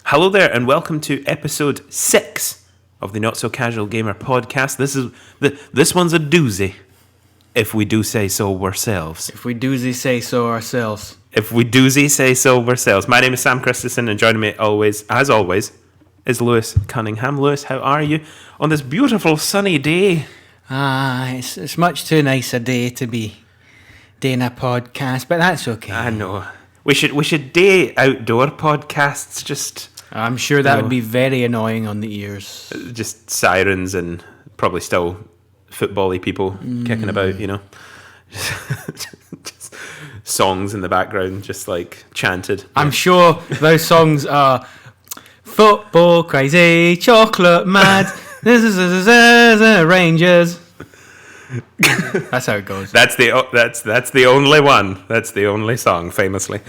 Hello there, and welcome to episode 6 of the Not So Casual Gamer podcast. This one's a doozy, if we do say so ourselves. If we doozy say so ourselves. If we doozy say so ourselves. My name is Sam Christensen, and joining me as always, is Lewis Cunningham. Lewis, how are you on this beautiful sunny day? It's much too nice a day to be doing a podcast, but that's okay. I know. We should day outdoor podcasts. Just I'm sure that would be very annoying on the ears. Just sirens and probably still football-y people kicking about, you know. Just songs in the background, just like chanted. I'm sure those songs are football crazy, chocolate mad, Rangers. That's how it goes. That's the only one. That's the only song, famously.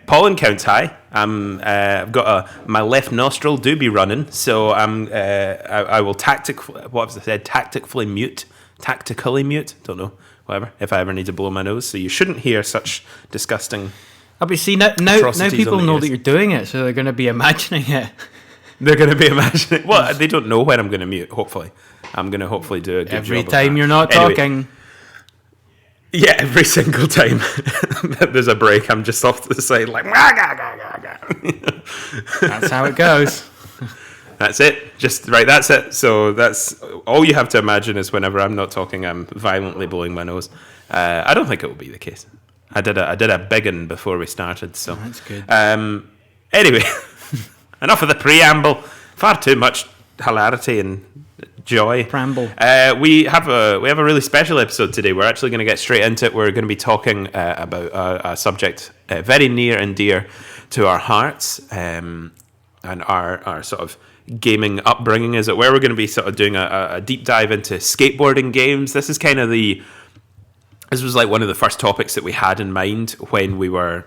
Pollen count's high. I've got my left nostril do be running, so I will tactically mute. Don't know, whatever. If I ever need to blow my nose, so you shouldn't hear such disgusting. But see now people know that you're doing it, so they're going to be imagining it. They're going to be imagining. Well, they don't know when I'm going to mute. Hopefully, I'm going to hopefully do a good every job time you're not talking. Yeah, every single time there's a break, I'm just off to the side like. That's how it goes. That's it. Just right. That's it. So that's all you have to imagine is whenever I'm not talking, I'm violently blowing my nose. I don't think it will be the case. I did a big one before we started. So that's good. Anyway, enough of the preamble. Far too much hilarity and joy. Preamble. We have a really special episode today. We're actually going to get straight into it. We're going to be talking about a subject very near and dear to our hearts, and our sort of gaming upbringing, as it were. We're going to be sort of doing a deep dive into skateboarding games. This was like one of the first topics that we had in mind when we were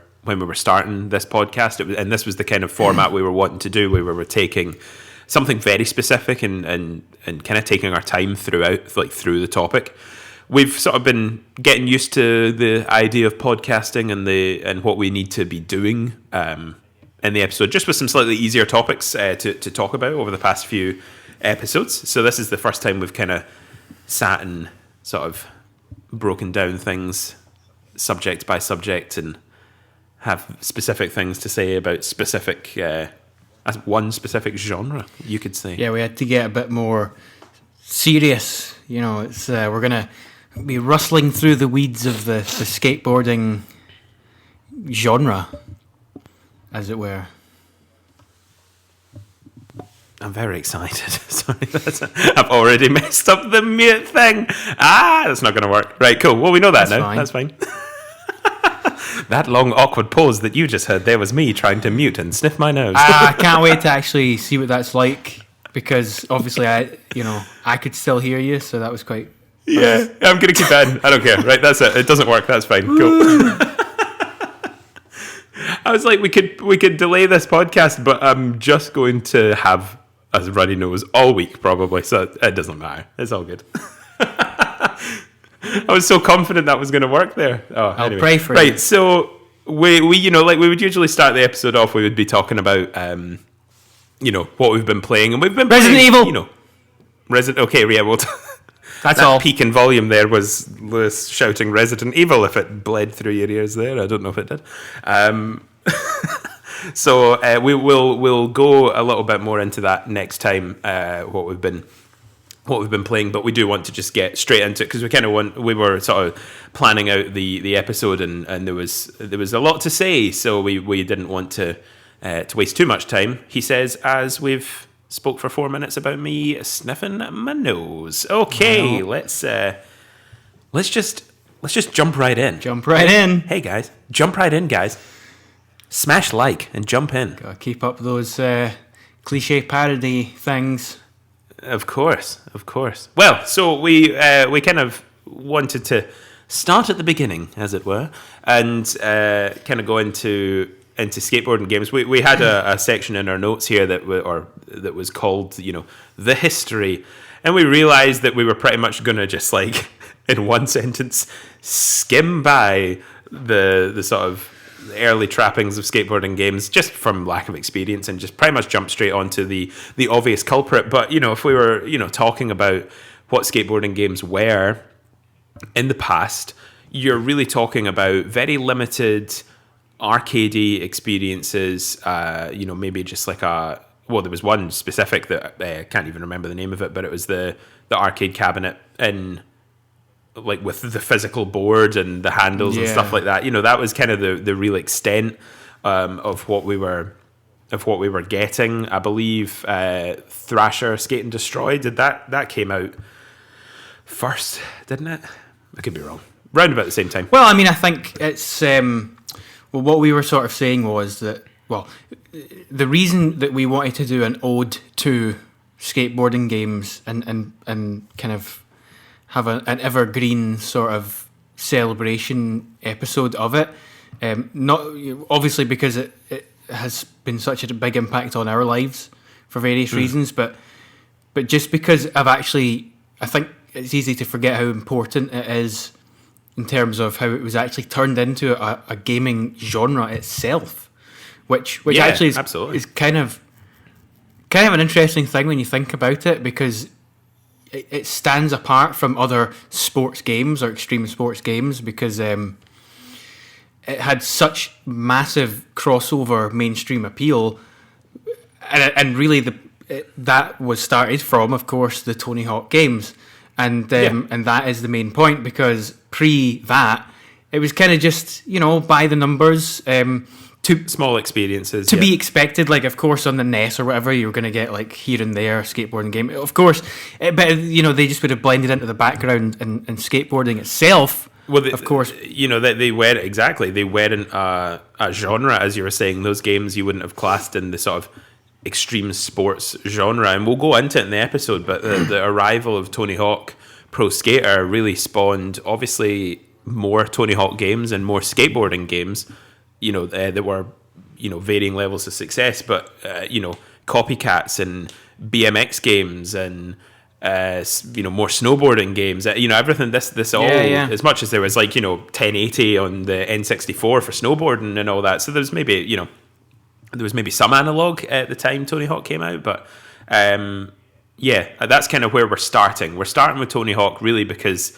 starting this podcast, and this was the kind of format we were wanting to do, where we were taking something very specific and kind of taking our time through the topic. We've sort of been getting used to the idea of podcasting and what we need to be doing in the episode, just with some slightly easier topics to talk about over the past few episodes. So this is the first time we've kind of sat and sort of broken down things subject by subject and have specific things to say about specific one specific genre, you could say. Yeah, we had to get a bit more serious. You know, it's we're gonna be rustling through the weeds of the skateboarding genre, as it were. I'm very excited. Sorry, I've already messed up the mute thing. That's not going to work. Right, cool. Well, we know that now. That's fine. That long, awkward pause that you just heard there was me trying to mute and sniff my nose. I can't wait to actually see what that's like, because obviously I could still hear you, so that was quite... Yeah, I'm going to keep that in. I don't care. Right, that's it. It doesn't work. That's fine. Cool. I was like, we could delay this podcast, but I'm just going to have a runny nose all week, probably, so it doesn't matter. It's all good. I was so confident that was going to work there. I'll pray for you. Right, so we like we would usually start the episode off, we would be talking about what we've been playing, and we've been Resident playing, Evil. Okay, yeah, well, that's that all. Peak in volume there was Lewis shouting Resident Evil. If it bled through your ears there, I don't know if it did. So we'll go a little bit more into that next time. What we've been playing, but we do want to just get straight into it, because we were sort of planning out the episode, and there was a lot to say, so we didn't want to waste too much time. He says, as we've spoke for 4 minutes about me sniffing my nose. Okay, let's just jump right in. Jump right in. Hey guys, jump right in, guys. Smash like and jump in. Gotta keep up those cliche parody things. Of course. Well, so we kind of wanted to start at the beginning, as it were, and kind of go into skateboarding games. We had a section in our notes here that was called, the history, and we realized that we were pretty much going to just like in one sentence skim by the sort of early trappings of skateboarding games just from lack of experience and just pretty much jump straight onto the obvious culprit. But, if we were, talking about what skateboarding games were in the past, you're really talking about very limited arcadey experiences, maybe just like there was one specific that I can't even remember the name of it, but it was the arcade cabinet in, like, with the physical board and the handles and stuff like that. That was kind of the real extent of what we were getting. I believe Thrasher Skate and Destroy, that came out first, didn't it? I could be wrong. Round about the same time. Well, I mean, I think it's what we were sort of saying was that, the reason that we wanted to do an ode to skateboarding games and kind of have an evergreen sort of celebration episode of it, not obviously because it has been such a big impact on our lives for various reasons, but just because I think it's easy to forget how important it is in terms of how it was actually turned into a gaming genre itself, which actually is kind of an interesting thing when you think about it, because it stands apart from other sports games or extreme sports games because it had such massive crossover mainstream appeal, and really that was started from, of course, the Tony Hawk games. And that is the main point, because pre that, it was kind of just, by the numbers, small experiences to be expected. Like, of course, on the NES or whatever, you were going to get like here and there skateboarding game. Of course, but they just would have blended into the background, and skateboarding itself. Well, of course, they weren't a genre, as you were saying. Those games you wouldn't have classed in the sort of extreme sports genre, and we'll go into it in the episode, but the arrival of Tony Hawk Pro Skater really spawned, obviously, more Tony Hawk games and more skateboarding games, that were, varying levels of success, but, copycats and BMX games and, more snowboarding games, everything, this all, as much as there was, like, 1080 on the N64 for snowboarding and all that, so there's maybe, there was maybe some analog at the time Tony Hawk came out, but that's kind of where we're starting. We're starting with Tony Hawk really because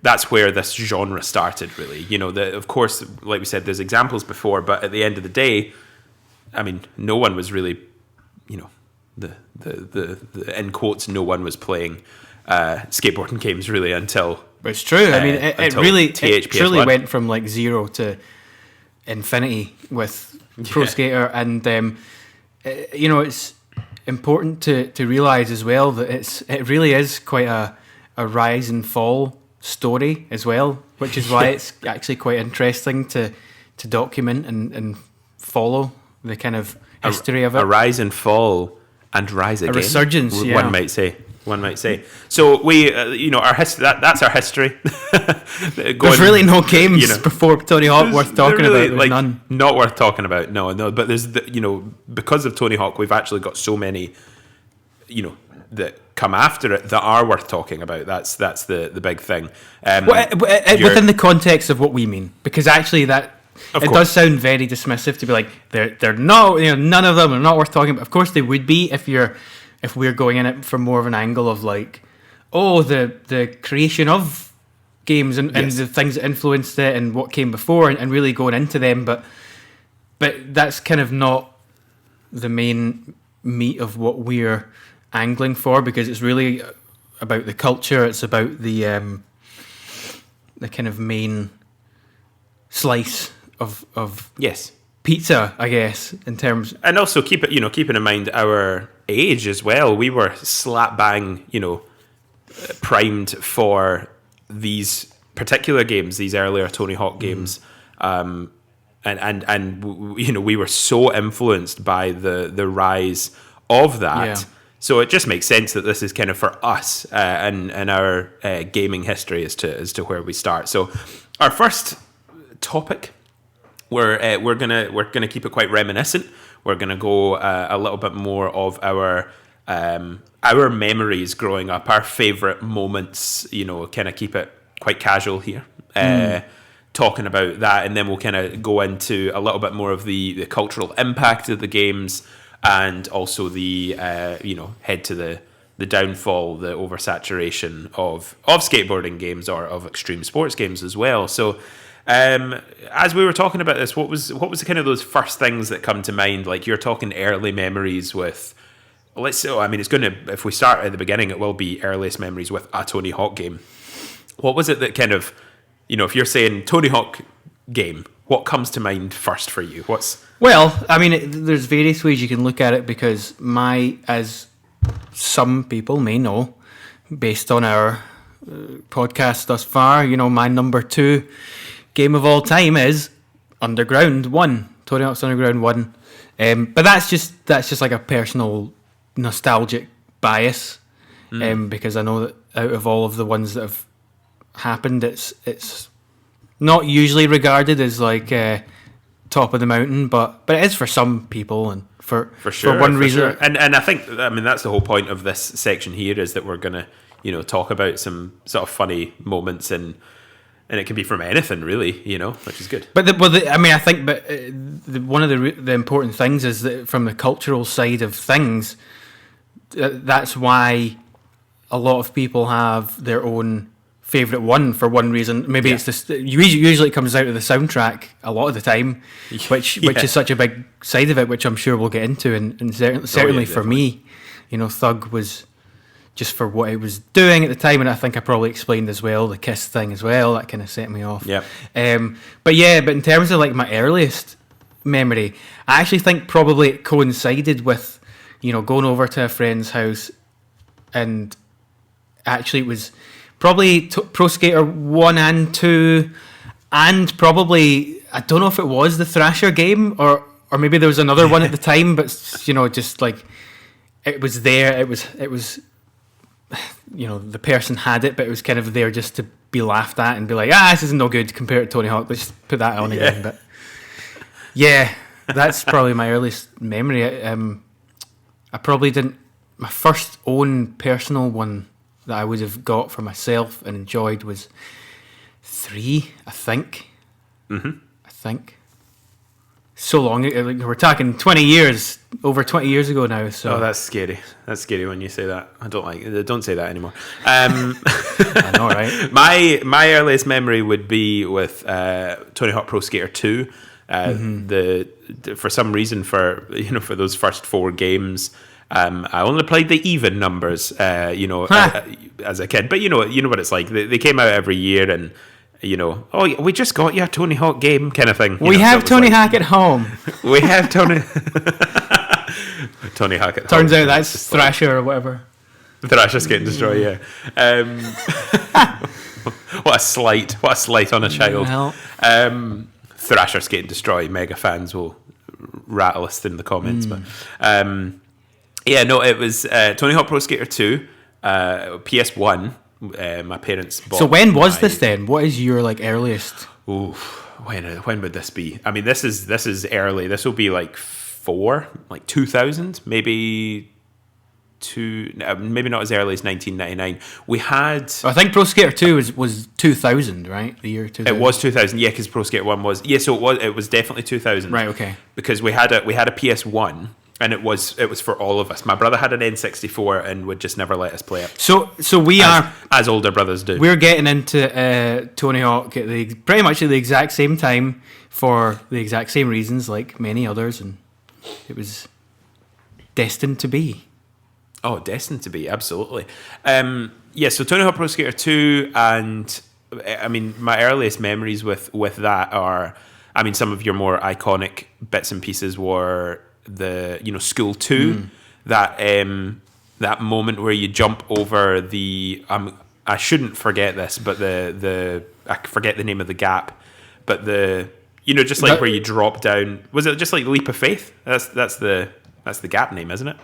that's where this genre started, really. Of course, like we said, there's examples before, but at the end of the day, I mean, no one was really, the in quotes, no one was playing skateboarding games really until. But it's true. I mean, it truly went from like 0 to infinity with Pro Skater, and it's important to realize as well that it really is quite a rise and fall story as well, which is why it's actually quite interesting to document and follow the kind of history of it. A rise and fall and rise again. A resurgence, one might say. So we, our history. That's our history. There's really no games before Tony Hawk worth talking about. There's none. Not worth talking about. No. But there's because of Tony Hawk, we've actually got so many, that come after it that are worth talking about. That's the big thing. Within the context of what we mean, because actually it does sound very dismissive to be like they're not, none of them are not worth talking about. Of course they would be if we're going in it from more of an angle of like, the creation of games and the things that influenced it and what came before and really going into them, but that's kind of not the main meat of what we're angling for, because it's really about the culture. It's about the kind of main slice of pizza, I guess, in terms, and also keeping in mind our age as well. We were slap bang, primed for these particular games, these earlier Tony Hawk games, and we were so influenced by the rise of that. Yeah. So it just makes sense that this is kind of for us and our gaming history as to where we start. So our first topic, we're gonna keep it quite reminiscent. We're gonna go a little bit more of our memories growing up, our favorite moments. Kind of keep it quite casual here. talking about that, and then we'll kind of go into a little bit more of the cultural impact of the games, and also the head to the downfall, the oversaturation of skateboarding games or of extreme sports games as well. So as we were talking about this, what was the kind of those first things that come to mind? Like, you're talking early memories with, if we start at the beginning, it will be earliest memories with a Tony Hawk game. What was it that kind of, if you're saying Tony Hawk game, what comes to mind first for you? Well, I mean, there's various ways you can look at it, because as some people may know, based on our podcast thus far, my number 2 game of all time is Underground 1, Tony Hawk's Underground 1. But that's just like a personal nostalgic bias, because I know that out of all of the ones that have happened, it's not usually regarded as like top of the mountain, but it is for some people, and for one reason. Sure. And I think, that's the whole point of this section here, is that we're gonna talk about some sort of funny moments, and it can be from anything really, which is good. But I think one of the important things is that from the cultural side of things, that's why a lot of people have their own favourite one for one reason. Maybe it's this. Usually it comes out of the soundtrack a lot of the time, which is such a big side of it, which I'm sure we'll get into. And certainly for me, Thug was just for what it was doing at the time, and I think I probably explained as well the Kiss thing as well. That kind of set me off. Yeah. But in terms of like my earliest memory, I actually think probably it coincided with going over to a friend's house, and actually it was probably Pro Skater 1 and 2, and probably, I don't know if it was the Thrasher game, or maybe there was another one at the time, but just like it was there. It was the person had it, but it was kind of there just to be laughed at and be like, this is no good compared to Tony Hawk, let's just put that on again. But that's probably my earliest memory. I probably didn't, my first own personal one that I would have got for myself and enjoyed was 3, I think. Mm-hmm. I think. So long, like we're talking 20 years, over 20 years ago now. So. Oh, that's scary. That's scary when you say that. I don't like it. Don't say that anymore. I know, right? My earliest memory would be with Tony Hawk Pro Skater 2. For some reason, for those first 4 games, I only played the even numbers, as a kid. But you know what it's like. They came out every year, and we just got you a Tony Hawk game kind of thing. We have Tony Hawk at home. We have Tony Hawk at home. Turns out that's Thrasher or whatever. Thrasher's getting destroyed. Yeah. What a slight on a child. Thrasher's getting destroyed. Mega fans will rattle us in the comments, but. It was Tony Hawk Pro Skater 2, PS1. My parents bought. So when was this then? What is your earliest? Ooh, when would this be? I mean, this is early. This will be 2000, maybe not as early as 1999. We had. I think Pro Skater 2 was 2000, right? The year 2000. It was 2000, yeah, because Pro Skater 1 was. Yeah, so it was definitely 2000. Right. Okay. Because we had a PS1. And it was for all of us. My brother had an N64 and would just never let us play it. So we are, as older brothers do. We're getting into Tony Hawk at pretty much at the exact same time for the exact same reasons, like many others, and it was destined to be. Oh, destined to be, absolutely. So Tony Hawk Pro Skater 2, and I mean, my earliest memories with that are, I mean, some of your more iconic bits and pieces were the School 2, that moment where you jump over the I shouldn't forget this, but the I forget the name of the gap, but just like where you drop down, was it just like Leap of Faith? That's the gap name, isn't it?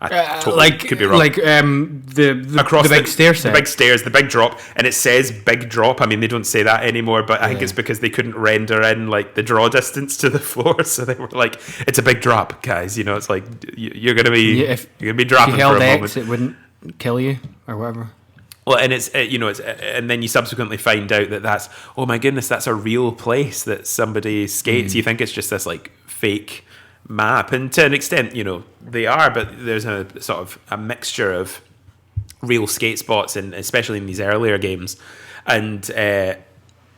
I totally could be wrong. The big stair set. The big stairs, the big drop, and it says big drop. I mean, they don't say that anymore, but I think it's because they couldn't render in the draw distance to the floor, so they were like, "It's a big drop, guys." It's like you're gonna be dropping if you held for a X, moment. it wouldn't kill you or whatever. Well, and it's and then you subsequently find out that that's, oh my goodness, that's a real place that somebody skates. You think it's just this like fake map, and to an extent, they are, but there's a sort of a mixture of real skate spots, and especially in these earlier games. And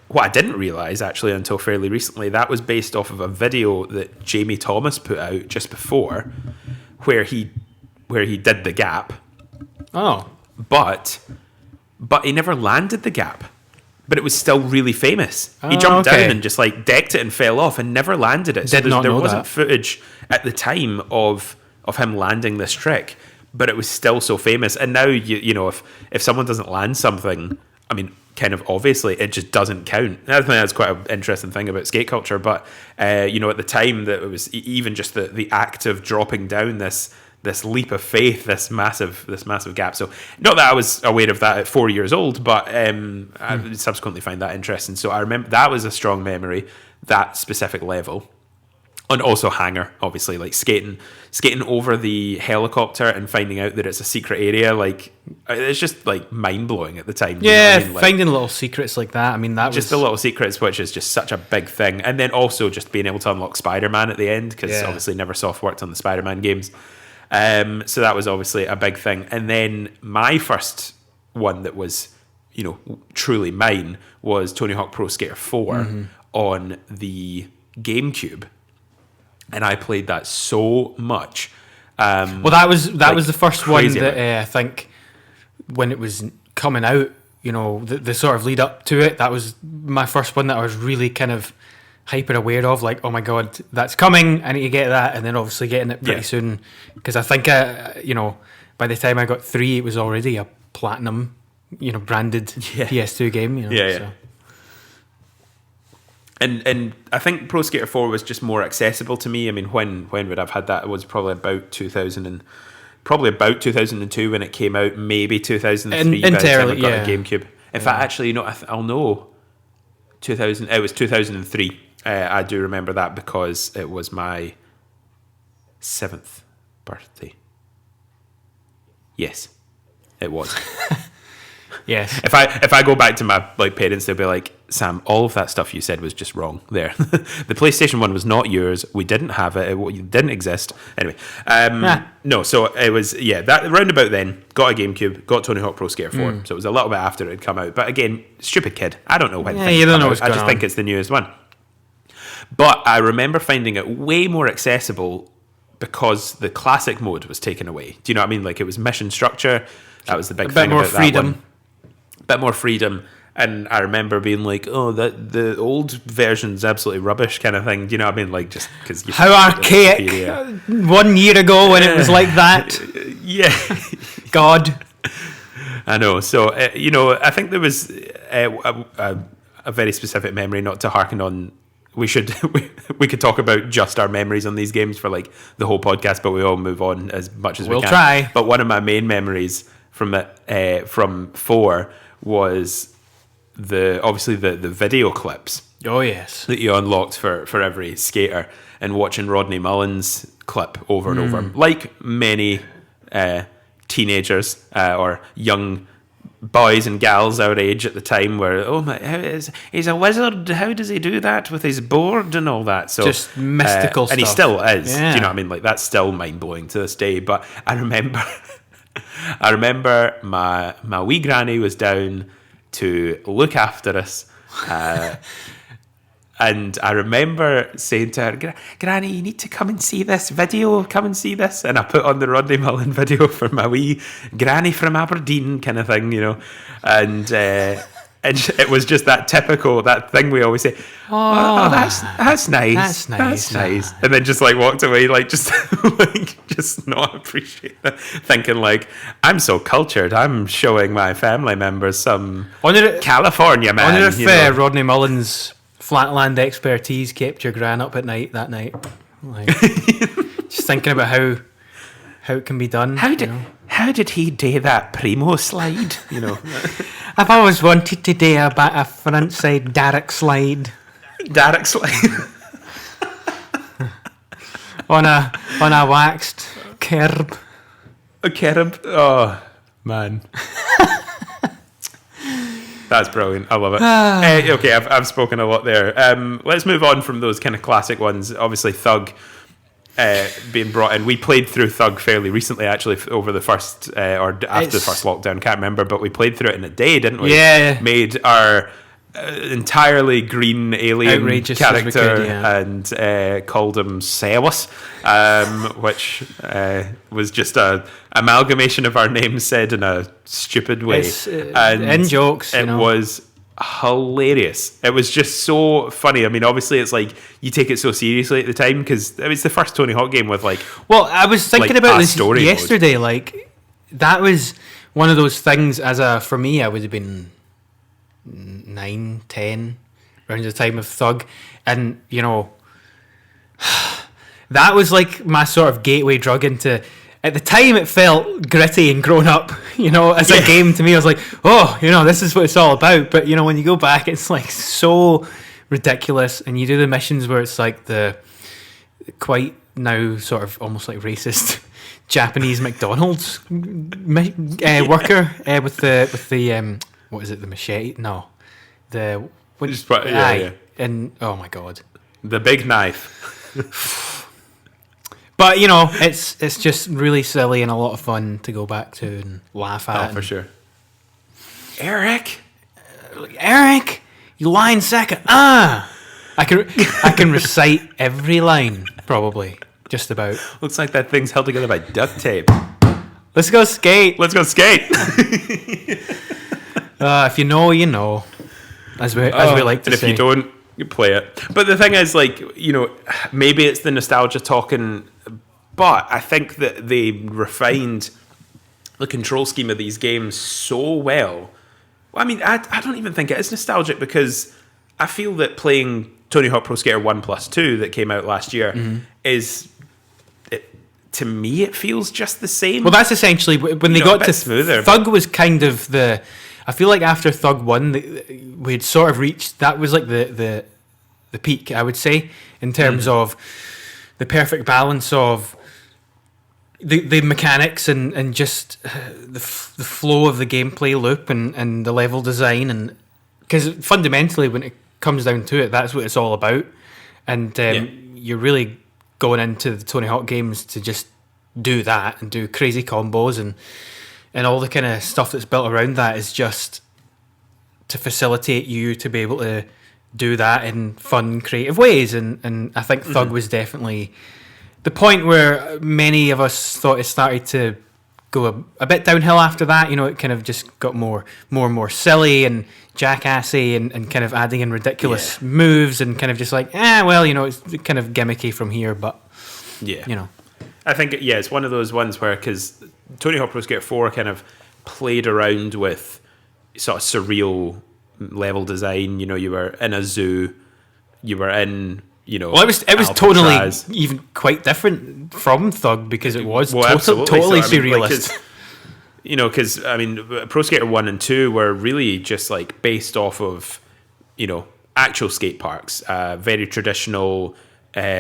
what I didn't realize actually until fairly recently, that was based off of a video that Jamie Thomas put out just before, where he did the gap. Oh, but he never landed the gap, but it was still really famous. He jumped down and just like decked it and fell off and never landed it. So there wasn't footage at the time of him landing this trick, but it was still so famous. And now if someone doesn't land something, I mean, kind of obviously it just doesn't count. I think that's quite an interesting thing about skate culture. But at the time, that it was even just the act of dropping down this leap of faith, this massive gap. So not that I was aware of that at 4 years old, but I subsequently find that interesting. So I remember that was a strong memory, that specific level. And also Hangar, obviously, like skating over the helicopter and finding out that it's a secret area. Like, it's just like mind blowing at the time. Yeah, finding little secrets like that. I mean, that just the little secrets, which is just such a big thing. And then also just being able to unlock Spider-Man at the end, because obviously Neversoft worked on the Spider-Man games. So that was obviously a big thing. And then my first one that was, truly mine was Tony Hawk Pro Skater 4 on the Gamecube. And I played that so much. Well, that was the first one that I think when it was coming out, the sort of lead up to it, that was my first one that I was really kind of hyper aware of, like, oh my god, that's coming, I need to get that. And then obviously getting it pretty soon, because I think by the time I got 3, it was already a platinum branded PS2 game. So. And I think Pro Skater 4 was just more accessible to me. I mean, when would I have had that? It was probably about 2002 when it came out, maybe 2003 by the time I got a GameCube. In fact, actually, I'll know. It was 2003. I do remember that because it was my 7th birthday. Yes, it was. Yes. If I go back to my parents, they'll be like, Sam, all of that stuff you said was just wrong there. The PlayStation 1 was not yours. We didn't have it. It didn't exist. Anyway, no, so it was, that roundabout then, got a GameCube, got Tony Hawk Pro Skater 4. So it was a little bit after it had come out. But again, stupid kid. I don't know when things you don't know out. what's going I just on. think it's the newest one. But I remember finding it way more accessible because the classic mode was taken away. Do you know what I mean? Like, it was mission structure. That was the big thing about that one. Bit more freedom. And I remember being like, oh, the old version's absolutely rubbish kind of thing. Do you know what I mean? Like, just because... How archaic 1 year ago when it was like that. Yeah. God. I know. So, I think there was a very specific memory, not to harken on... We could talk about just our memories on these games for like the whole podcast, but we all move on as much as we can. We'll try. But one of my main memories from 4 was obviously the video clips. Oh yes, that you unlocked for every skater, and watching Rodney Mullen's clip over and over, like many teenagers or young boys and gals our age at the time were, he's a wizard, how does he do that with his board and all that? So just mystical stuff. And he still is. Do you know what I mean? Like, that's still mind-blowing to this day. But I remember my wee granny was down to look after us, and I remember saying to her, Granny, you need to come and see this video, come and see this. And I put on the Rodney Mullen video for my wee granny from Aberdeen kind of thing, and it was just that typical, that thing we always say, oh that's nice. That's nice. And then just like walked away, like just just not appreciate it. Thinking like, I'm so cultured, I'm showing my family members some California man. I wonder if Rodney Mullen's flatland expertise kept your gran up at night that night. Like, just thinking about how it can be done. How did he do that primo slide? I've always wanted to do a front side Derek slide. Derek slide. on a waxed curb. A curb. Oh man. That's brilliant. I love it. Okay, I've spoken a lot there. Let's move on from those kind of classic ones. Obviously, Thug being brought in. We played through Thug fairly recently, actually, over the first or after the first lockdown. Can't remember, but we played through it in a day, didn't we? Yeah. Made our entirely green alien Outrageous character as we could, yeah. and called him Celis, which was just a amalgamation of our names said in a stupid way. And in jokes, it was hilarious. It was just so funny. I mean, obviously, it's like you take it so seriously at the time because it was the first Tony Hawk game with like. Well, I was thinking like about this story yesterday. mode. Like that was one of those things. For me, I would have been 9, 10 around the time of Thug, and you know, that was like my sort of gateway drug into. At the time, it felt gritty and grown up, you know, as a game to me. I was like, oh, you know, this is what it's all about. But, you know, when you go back, it's like so ridiculous. And you do the missions where it's like the quite now sort of almost like racist Japanese McDonald's worker with the what is it, the machete? No. Yeah. And, oh my God. The big knife. But, you know, it's just really silly and a lot of fun to go back to and laugh at. Oh, for sure. Eric, you lying sack of... I can recite every line, probably, just about. Looks like that thing's held together by duct tape. Let's go skate. Let's go skate. If you know, you know, as we like to and say. if you don't, you play it. But the thing is, like, you know, maybe it's the nostalgia talking, but I think that they refined the control scheme of these games so well. I mean, I don't even think it is nostalgic because I feel that playing Tony Hawk Pro Skater 1+2 that came out last year is... to me, it feels just the same. Well, that's essentially when they got to smoother. Thug was kind of the. I feel like after Thug 1, we had sort of reached. That was like the peak, I would say, in terms of the perfect balance of the mechanics and just the flow of the gameplay loop and the level design, and because fundamentally, when it comes down to it, that's what it's all about, and you're really going into the Tony Hawk games to just do that and do crazy combos and all the kind of stuff that's built around that is just to facilitate you to be able to do that in fun, creative ways. And I think Thug was definitely the point where many of us thought it started to go a bit downhill after that. You know, it kind of just got more and more silly and jackassy and kind of adding in ridiculous moves and kind of just like, well, you know, it's kind of gimmicky from here, but, you know. I think, it's one of those ones where, because Tony Hawk Pro Skater 4 kind of played around with sort of surreal level design. You know, you were in a zoo, you were in, you know... Well, it was tonally even quite different from Thug because it was totally surrealist. Like, you know, because, I mean, Pro Skater 1 and 2 were really just, like, based off of, you know, actual skate parks, very traditional...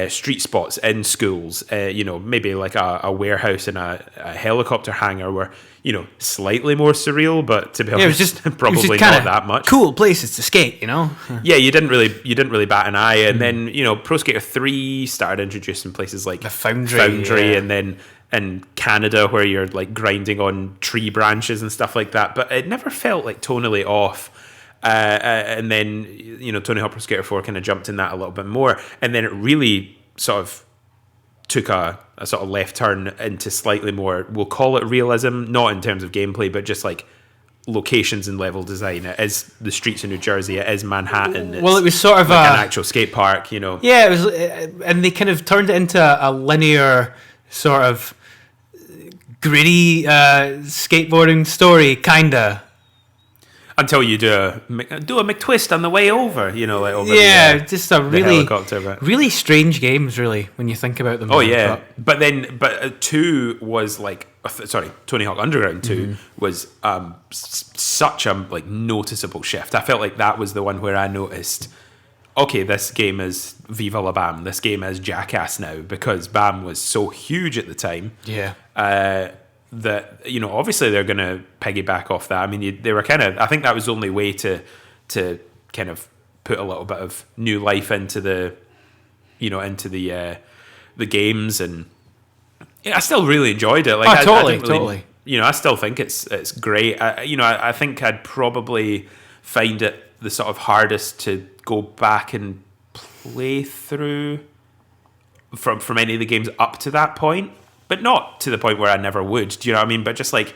street spots in schools, you know, maybe like a warehouse and a helicopter hangar were, you know, slightly more surreal, but to be honest, it was just probably not that much. Cool places to skate, you know. Yeah, you didn't really bat an eye, and then, you know, Pro Skater 3 started introducing places like the Foundry, and then in Canada where you're like grinding on tree branches and stuff like that, but it never felt like tonally off. And then, you know, Tony Hawk Pro Skater 4 kind of jumped in that a little bit more, and then it really sort of took a sort of left turn into slightly more, we'll call it realism, not in terms of gameplay, but just like locations and level design. It is the streets of New Jersey, it is Manhattan. It's well, it was sort of like an actual skate park, you know. Yeah, it was, and they kind of turned it into a linear sort of gritty skateboarding story, kinda. Until you do a McTwist on the way over, you know, like over just a really helicopter. But. Really strange games, really, when you think about them. Oh yeah, but 2 was like, Tony Hawk Underground 2 was such a like noticeable shift. I felt like that was the one where I noticed, okay, this game is Viva La Bam. This game is Jackass now because Bam was so huge at the time. Yeah. that, you know, obviously they're going to piggyback off that. I mean, they were kind of, I think that was the only way to kind of put a little bit of new life into the, you know, into the games. And yeah, I still really enjoyed it. Like, I didn't really, totally. You know, I still think it's great. I think I'd probably find it the sort of hardest to go back and play through from any of the games up to that point, but not to the point where I never would. Do you know what I mean? But just like,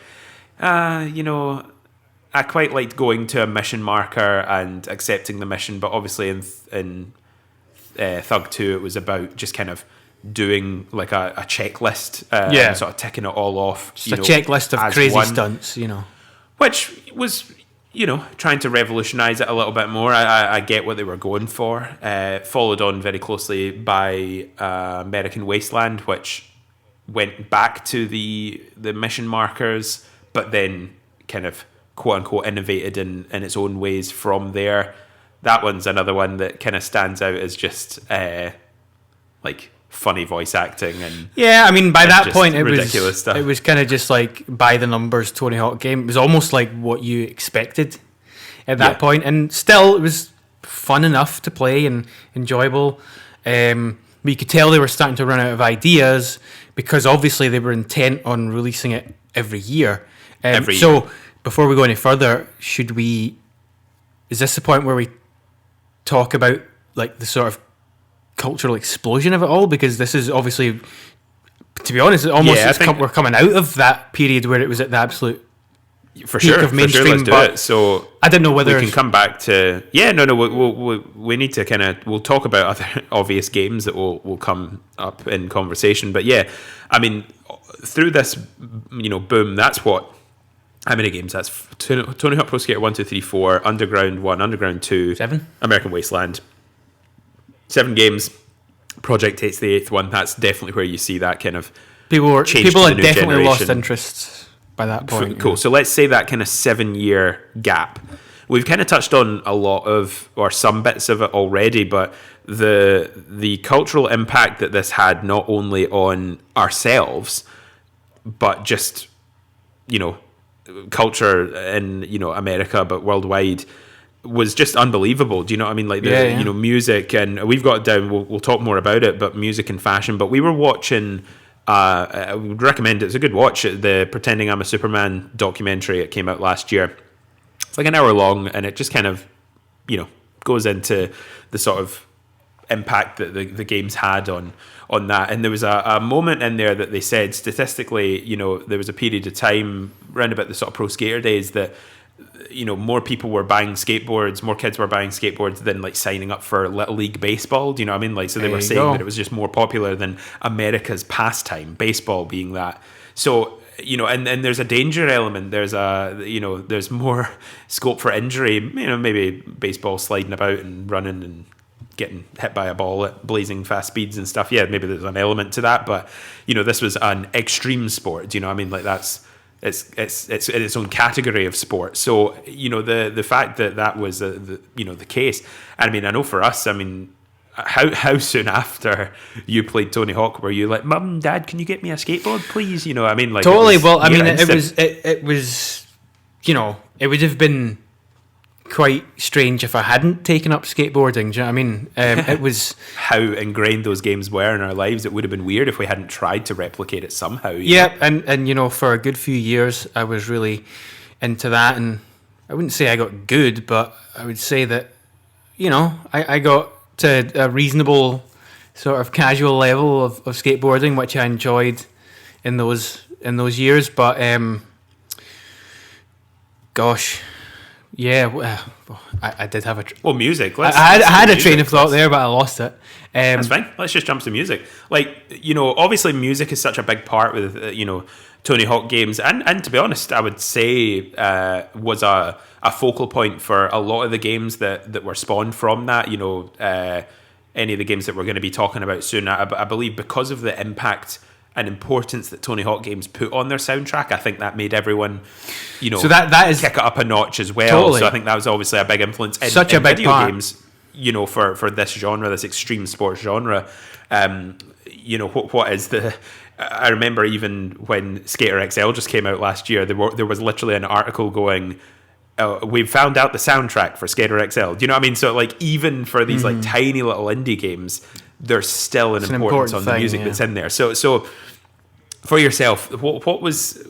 you know, I quite liked going to a mission marker and accepting the mission. But obviously in Thug 2, it was about just kind of doing like a checklist, and sort of ticking it all off. Just a checklist of crazy stunts, you know. Which was, you know, trying to revolutionise it a little bit more. I get what they were going for. Followed on very closely by American Wasteland, which went back to the mission markers, but then kind of quote unquote innovated in its own ways from there. That one's another one that kind of stands out as just like funny voice acting and I mean, by that point it stuff. It was kind of just like by the numbers Tony Hawk game. It was almost like what you expected at that point, and still it was fun enough to play and enjoyable. But you could tell they were starting to run out of ideas, because obviously they were intent on releasing it every year. So before we go any further, is this the point where we talk about like the sort of cultural explosion of it all? Because this is obviously, to be honest, we're coming out of that period where it was at the absolute peak of mainstream. Let's do it. So I don't know whether we can come back to we need to we'll talk about other obvious games that will come up in conversation. But yeah, I mean, through this, you know, boom, that's what. How many games? That's Tony Hawk Pro Skater 1, 2, 3, 4, Underground 1, Underground 2, 7, American Wasteland. 7 games. Project 8's the 8th one. That's definitely where you see that kind of people had definitely generation. Lost interest by that point. Cool. So let's say that kind of 7-year gap. We've kind of touched on a lot of, or some bits of it already, but the cultural impact that this had, not only on ourselves, but just, you know, culture in, you know, America, but worldwide, was just unbelievable. Do you know what I mean? Like you know, music, and we've got it down. We'll talk more about it, but music and fashion. But we were watching. I would recommend it. It's a good watch. The Pretending I'm a Superman documentary. It came out last year. It's like an hour long, and it just kind of, you know, goes into the sort of impact that the games had on that. And there was a moment in there that they said statistically, you know, there was a period of time around about the sort of pro skater days that, you know, more people were buying skateboards, more kids were buying skateboards than like signing up for Little League baseball. Do you know what I mean? Like, so they were saying that it was just more popular than America's pastime, baseball being that. So, you know, and there's a danger element. There's there's more scope for injury. You know, maybe baseball sliding about and running and getting hit by a ball at blazing fast speeds and stuff. Yeah, maybe there's an element to that, but you know, this was an extreme sport. Do you know what I mean? Like, that's it's in its own category of sport. So, you know, the fact that was the case. And I mean, I know for us, I mean, how soon after you played Tony Hawk were you like, Mum, Dad, can you get me a skateboard, please? You know, I mean, like, totally. Well, I mean, it was, you know, it would have been quite strange if I hadn't taken up skateboarding. Do you know what I mean? It was how ingrained those games were in our lives. It would have been weird if we hadn't tried to replicate it somehow. Yeah, and you know, for a good few years, I was really into that, and I wouldn't say I got good, but I would say that, you know, I got to a reasonable sort of casual level of skateboarding, which I enjoyed in those years. But gosh. Yeah, I did have music. I had a train of thought there, but I lost it. That's fine. Let's just jump to music. Like, you know, obviously music is such a big part with, you know, Tony Hawk games. And to be honest, I would say was a focal point for a lot of the games that were spawned from that. You know, any of the games that we're going to be talking about soon. I believe because of the impact and importance that Tony Hawk games put on their soundtrack, I think that made everyone, you know, so that is kick it up a notch as well. Totally. So I think that was obviously a big influence in big video part. games, you know, for this genre, this extreme sports genre. You know, what is the I remember even when Skater XL just came out last year, there was literally an article going, we've found out the soundtrack for Skater XL. Do you know what I mean? So like even for these like tiny little indie games, there's still an importance on the music that's in there. So for yourself, what was,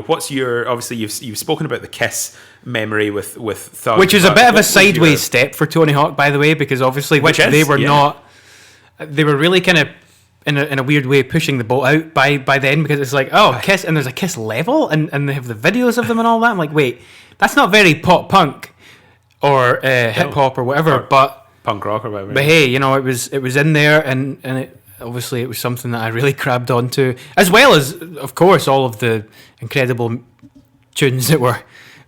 what's your, obviously you've spoken about the Kiss memory with Thug, which is a bit of a sideways step for Tony Hawk, by the way, because obviously they were really kind of in a weird way pushing the boat out by then, because it's like, Kiss, and there's a Kiss level, and they have the videos of them and all that. I'm like, wait, that's not very pop punk or hip hop or whatever, but punk rock or whatever. But hey, it was in there, and it obviously it was something that I really grabbed onto, as well as of course all of the incredible tunes that were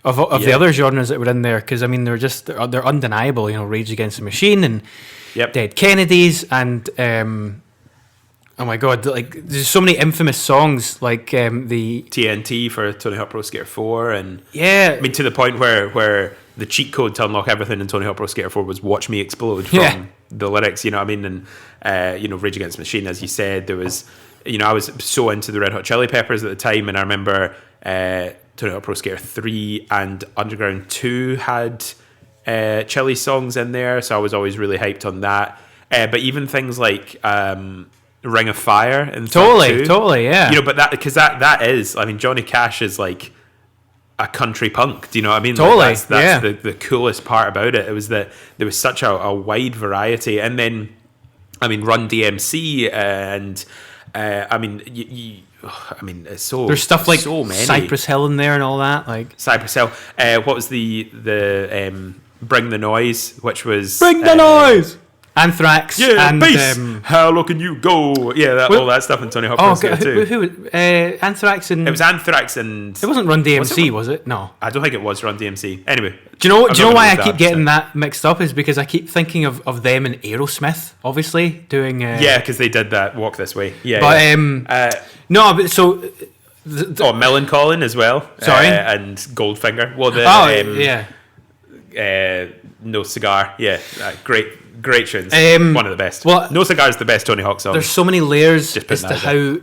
of the other genres that were in there, because I mean they're undeniable. Rage Against the Machine and Dead Kennedys and oh my god, like there's so many infamous songs, like the TNT for Tony Hawk Pro Skater 4, and I mean to the point where the cheat code to unlock everything in Tony Hawk Pro Skater 4 was "Watch Me Explode" from the lyrics. You know what I mean? And Rage Against the Machine, as you said, there was, I was so into the Red Hot Chili Peppers at the time, and I remember Tony Hawk Pro Skater 3 and Underground 2 had Chili songs in there, so I was always really hyped on that. But even things like Ring of Fire and totally, yeah. But that is, I mean, Johnny Cash is like a country punk. Do you know what I mean? Totally, like that's the coolest part about it. It was that there was such a wide variety, and then I mean, Run DMC and I mean, I mean, it's so there's stuff like so many. Cypress Hill in there and all that, like Cypress Hill. What was the Bring the Noise, which was Bring the Noise. Anthrax, and bass. How low can you go? All that stuff in Tony Hawk Pro Skater 2. Who Anthrax and it was Anthrax and it wasn't Run DMC, was it? No, I don't think it was Run DMC. Anyway, do you know why I keep getting that mixed up? Is because I keep thinking of them and Aerosmith, obviously doing. Because they did that Walk This Way. No, but so. Millencolin as well. Sorry, and Goldfinger. Well, No Cigar. Great tunes. One of the best. Well, No Cigar is the best Tony Hawk song. There's so many layers as to how,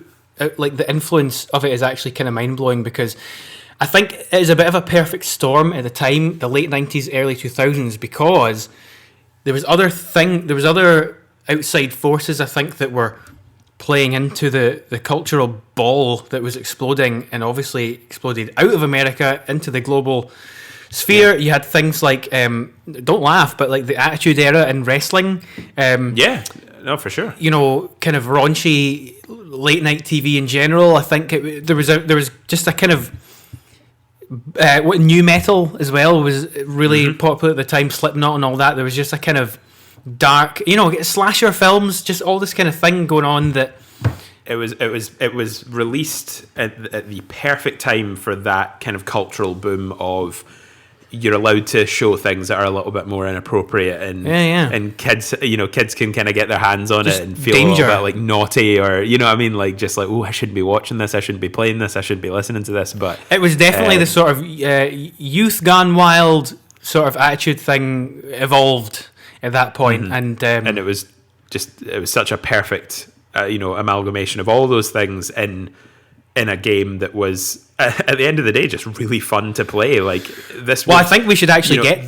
like, the influence of it is actually kind of mind blowing, because I think it is a bit of a perfect storm at the time, the late 90s, early 2000s, because there was other outside forces, I think, that were playing into the cultural ball that was exploding, and obviously exploded out of America into the global sphere. You had things like don't laugh, but like the Attitude Era in wrestling. No, for sure. Kind of raunchy late night TV in general. I think there was just a kind of what new metal as well was really popular at the time. Slipknot and all that. There was just a kind of dark, slasher films, just all this kind of thing going on that. It was released at the perfect time for that kind of cultural boom of. You're allowed to show things that are a little bit more inappropriate, and kids can kind of get their hands on just it and feel danger. a little bit like naughty, or like just like, I shouldn't be watching this, I shouldn't be playing this, I shouldn't be listening to this. But it was definitely the sort of youth gone wild sort of attitude thing evolved at that point, and it was such a perfect amalgamation of all those things in a game that was at the end of the day just really fun to play. Like this. Well, I think we should actually get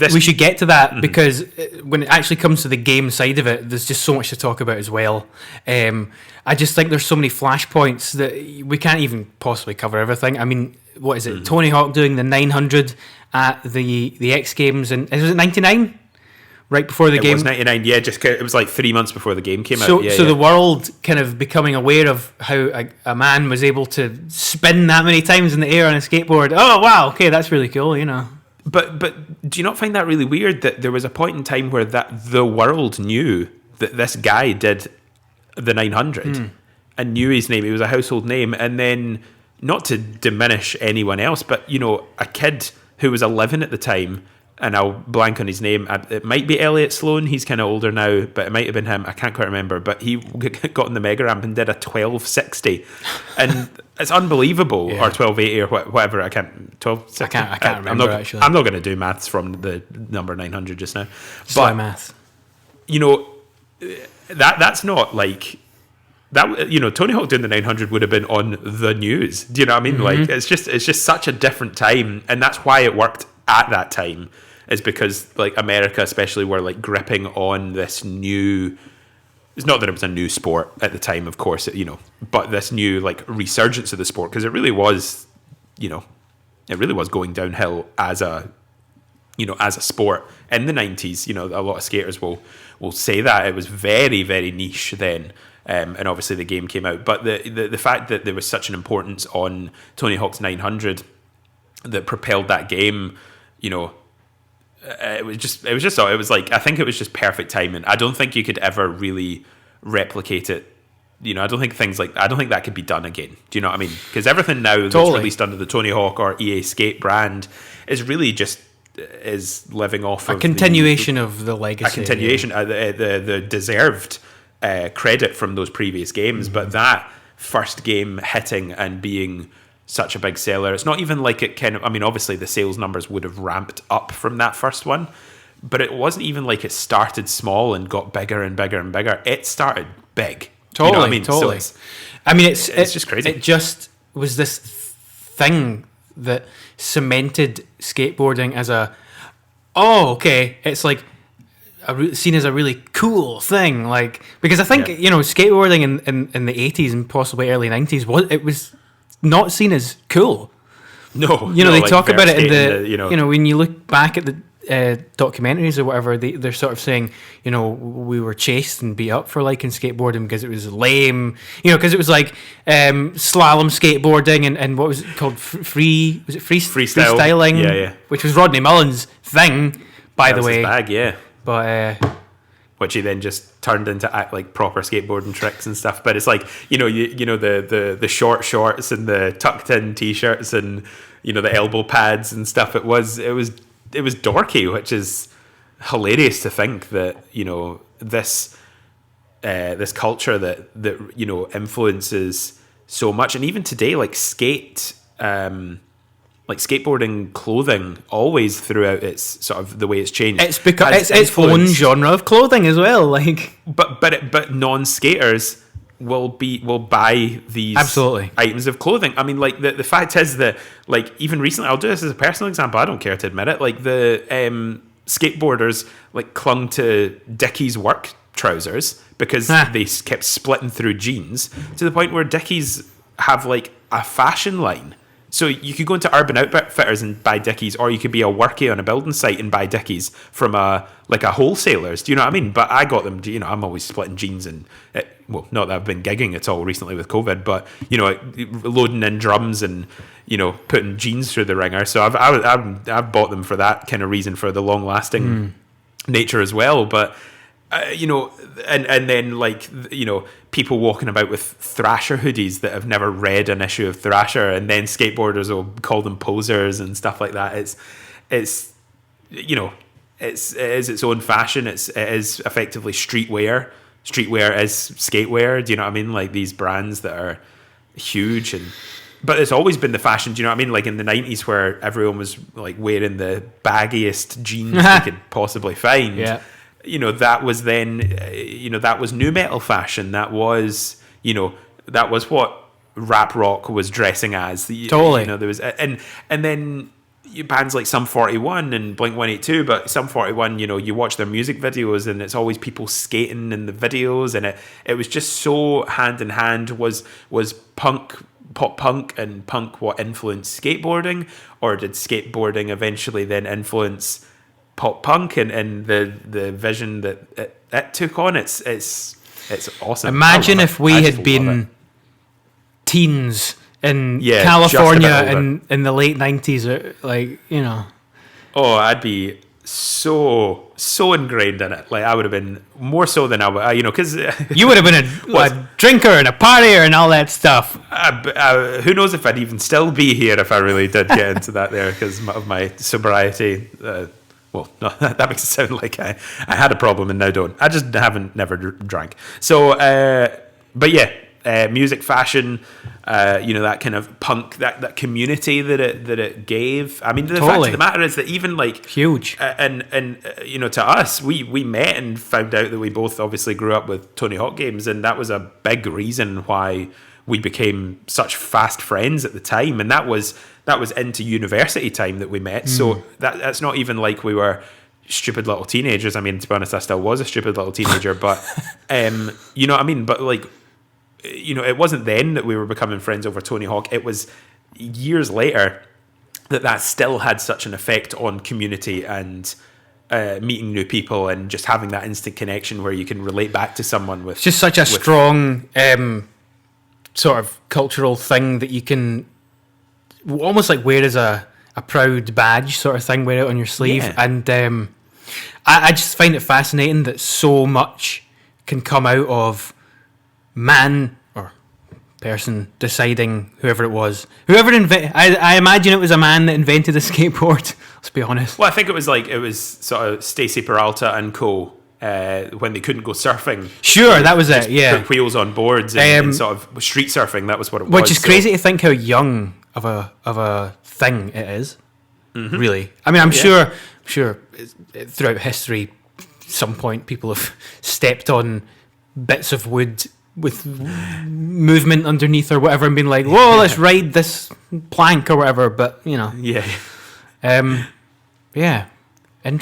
to that, because when it actually comes to the game side of it, there's just so much to talk about as well. I just think there's so many flashpoints that we can't even possibly cover everything. I mean, what is it? Tony Hawk doing the 900 at the X Games, and was it 99? Right before the game? It was 99, yeah. It was like 3 months before the game came out. So the world kind of becoming aware of how a man was able to spin that many times in the air on a skateboard. Oh, wow, okay, that's really cool, But do you not find that really weird that there was a point in time where the world knew that this guy did the 900 and knew his name? He was a household name. And then, not to diminish anyone else, but, a kid who was 11 at the time, and I'll blank on his name. It might be Elliot Sloan. He's kind of older now, but it might have been him. I can't quite remember. But he got in the Mega Ramp and did a 1260, and it's unbelievable. Or 1280 or whatever. I can't. 1260. I can't remember. Actually, I'm not going to do maths from the number 900 just now. Slow math. That's not like that, Tony Hawk doing the 900 would have been on the news. Do you know what I mean? Like, it's just such a different time, and that's why it worked at that time. Is because like America, especially, were like gripping on this new. It's not that it was a new sport at the time, of course, but this new like resurgence of the sport, because it really was, it really was going downhill as a sport in the 90s. A lot of skaters will say that it was very, very niche then. And obviously the game came out, but the fact that there was such an importance on Tony Hawk's 900 that propelled that game, it was like, I think it was just perfect timing. I don't think you could ever really replicate it. I don't think that could be done again. Do you know what I mean? Because everything now that's released under the Tony Hawk or EA Skate brand is really just is living off a continuation of the legacy. A continuation, the deserved credit from those previous games. But that first game hitting and being such a big seller, it's not even like it kind of, obviously the sales numbers would have ramped up from that first one, but it wasn't even like it started small and got bigger and bigger and bigger. It started big. Totally, you know what I mean? Totally. So it's just crazy. It just was this thing that cemented skateboarding as it's like seen as a really cool thing, like, because I think skateboarding in the 80s and possibly early 90s was not seen as cool. No, they like talk about it in the when you look back at the documentaries or whatever, they're sort of saying, we were chased and beat up for liking skateboarding because it was lame, because it was like slalom skateboarding and what was it called, freestyling, yeah, which was Rodney Mullen's thing, by the way. His bag, yeah. But which he then just turned into act like proper skateboarding tricks and stuff. But it's like, the short shorts and the tucked in t-shirts and the elbow pads and stuff. It was dorky, which is hilarious to think that this culture that influences so much. And even today, like skateboarding clothing always throughout its sort of the way it's changed. It's because it's its own genre of clothing as well. Like, but non-skaters will buy these absolutely items of clothing. Like the fact is that, like, even recently, I'll do this as a personal example. I don't care to admit it. Like the skateboarders like clung to Dickies work trousers because they kept splitting through jeans to the point where Dickies have like a fashion line. So you could go into Urban Outfitters and buy Dickies, or you could be a workie on a building site and buy Dickies from a wholesalers. Do you know what I mean? But I got them. I'm always splitting jeans and not that I've been gigging at all recently with COVID, but loading in drums and putting jeans through the ringer. So I've bought them for that kind of reason, for the long lasting nature as well. But and then people walking about with Thrasher hoodies that have never read an issue of Thrasher, and then skateboarders will call them posers and stuff like that. It is its own fashion. It is effectively streetwear. Streetwear is skatewear. Do you know what I mean? Like these brands that are huge, but it's always been the fashion. Do you know what I mean? Like in the 90s, where everyone was like wearing the baggiest jeans they could possibly find. Yeah. That was then, that was new metal fashion. That was, that was what rap rock was dressing as. Totally. There was, and then bands like Sum 41 and Blink 182, but Sum 41, you watch their music videos and it's always people skating in the videos, and it was just so hand in hand. Was pop punk and punk what influenced skateboarding, or did skateboarding eventually then influence pop punk and the vision that it took on? It's awesome. Imagine if we had been teens in California in the late 90s, Oh, I'd be so ingrained in it. Like I would have been more so than I would, because you would have been a drinker and a partier and all that stuff. Who knows if I'd even still be here if I really did get into that there because of my sobriety. Well, no, that makes it sound like I had a problem and now don't. I just never drank. So, but yeah, music, fashion, that kind of punk, that community that it gave. I mean, the fact of the matter is that even like huge, and to us, we met and found out that we both obviously grew up with Tony Hawk games, and that was a big reason why we became such fast friends at the time, and that was into university time that we met. So that's not even like we were stupid little teenagers. I mean, to be honest, I still was a stupid little teenager, but you know what I mean? But like, it wasn't then that we were becoming friends over Tony Hawk. It was years later that still had such an effect on community and meeting new people and just having that instant connection where you can relate back to someone with. It's just such a strong sort of cultural thing that you can almost like wear as a proud badge sort of thing, wear it on your sleeve. Yeah. And I just find it fascinating that so much can come out of man or person deciding, whoever I imagine it was a man that invented the skateboard. Let's be honest. Well, I think it was sort of Stacey Peralta and co. When they couldn't go surfing. Sure, that was it, yeah. Put wheels on boards and sort of street surfing, that was what it was. Which is crazy to think how young of a thing it is, really. I mean, I'm sure throughout history, some point people have stepped on bits of wood with movement underneath or whatever and been like, whoa, let's ride this plank or whatever, but, Yeah. Yeah.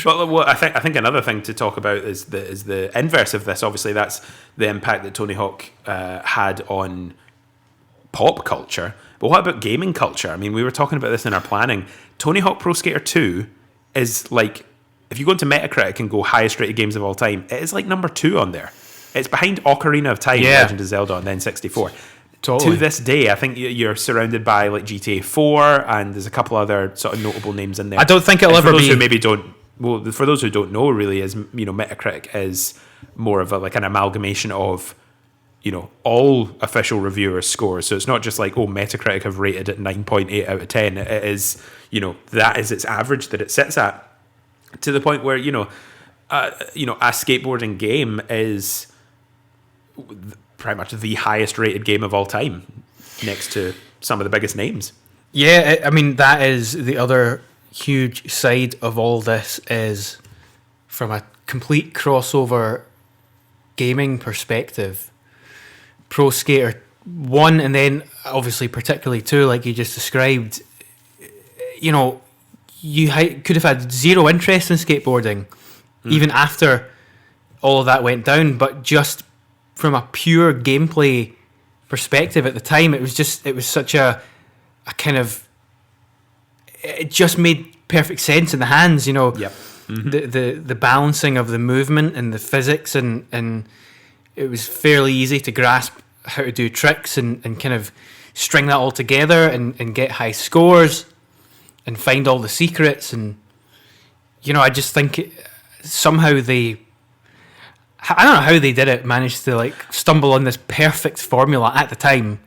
Well, I think another thing to talk about is the inverse of this. Obviously, that's the impact that Tony Hawk had on pop culture. But what about gaming culture? I mean, we were talking about this in our planning. Tony Hawk Pro Skater 2 is like, if you go into Metacritic and go highest rated games of all time, it is like number 2 on there. It's behind Ocarina of Time, Legend of Zelda, and then 64. Totally. To this day, I think you're surrounded by like GTA 4, and there's a couple other sort of notable names in there. I don't think it'll ever be. Who maybe don't. Well, for those who don't know, really, is Metacritic is more of an amalgamation of all official reviewers' scores. So it's not just like, Metacritic have rated it 9.8 out of 10. It is that is its average that it sits at, to the point where a skateboarding game is pretty much the highest rated game of all time, next to some of the biggest names. Yeah, I mean, that is the other huge side of all this, is from a complete crossover gaming perspective. Pro Skater 1 and then obviously particularly 2, like you just described, you could have had zero interest in skateboarding even after all of that went down, but just from a pure gameplay perspective at the time, it was such a kind of, it just made perfect sense in the hands, Yep. Mm-hmm. The balancing of the movement and the physics, and it was fairly easy to grasp how to do tricks and kind of string that all together and get high scores and find all the secrets. And I just think somehow I don't know how they did it, managed to like stumble on this perfect formula at the time.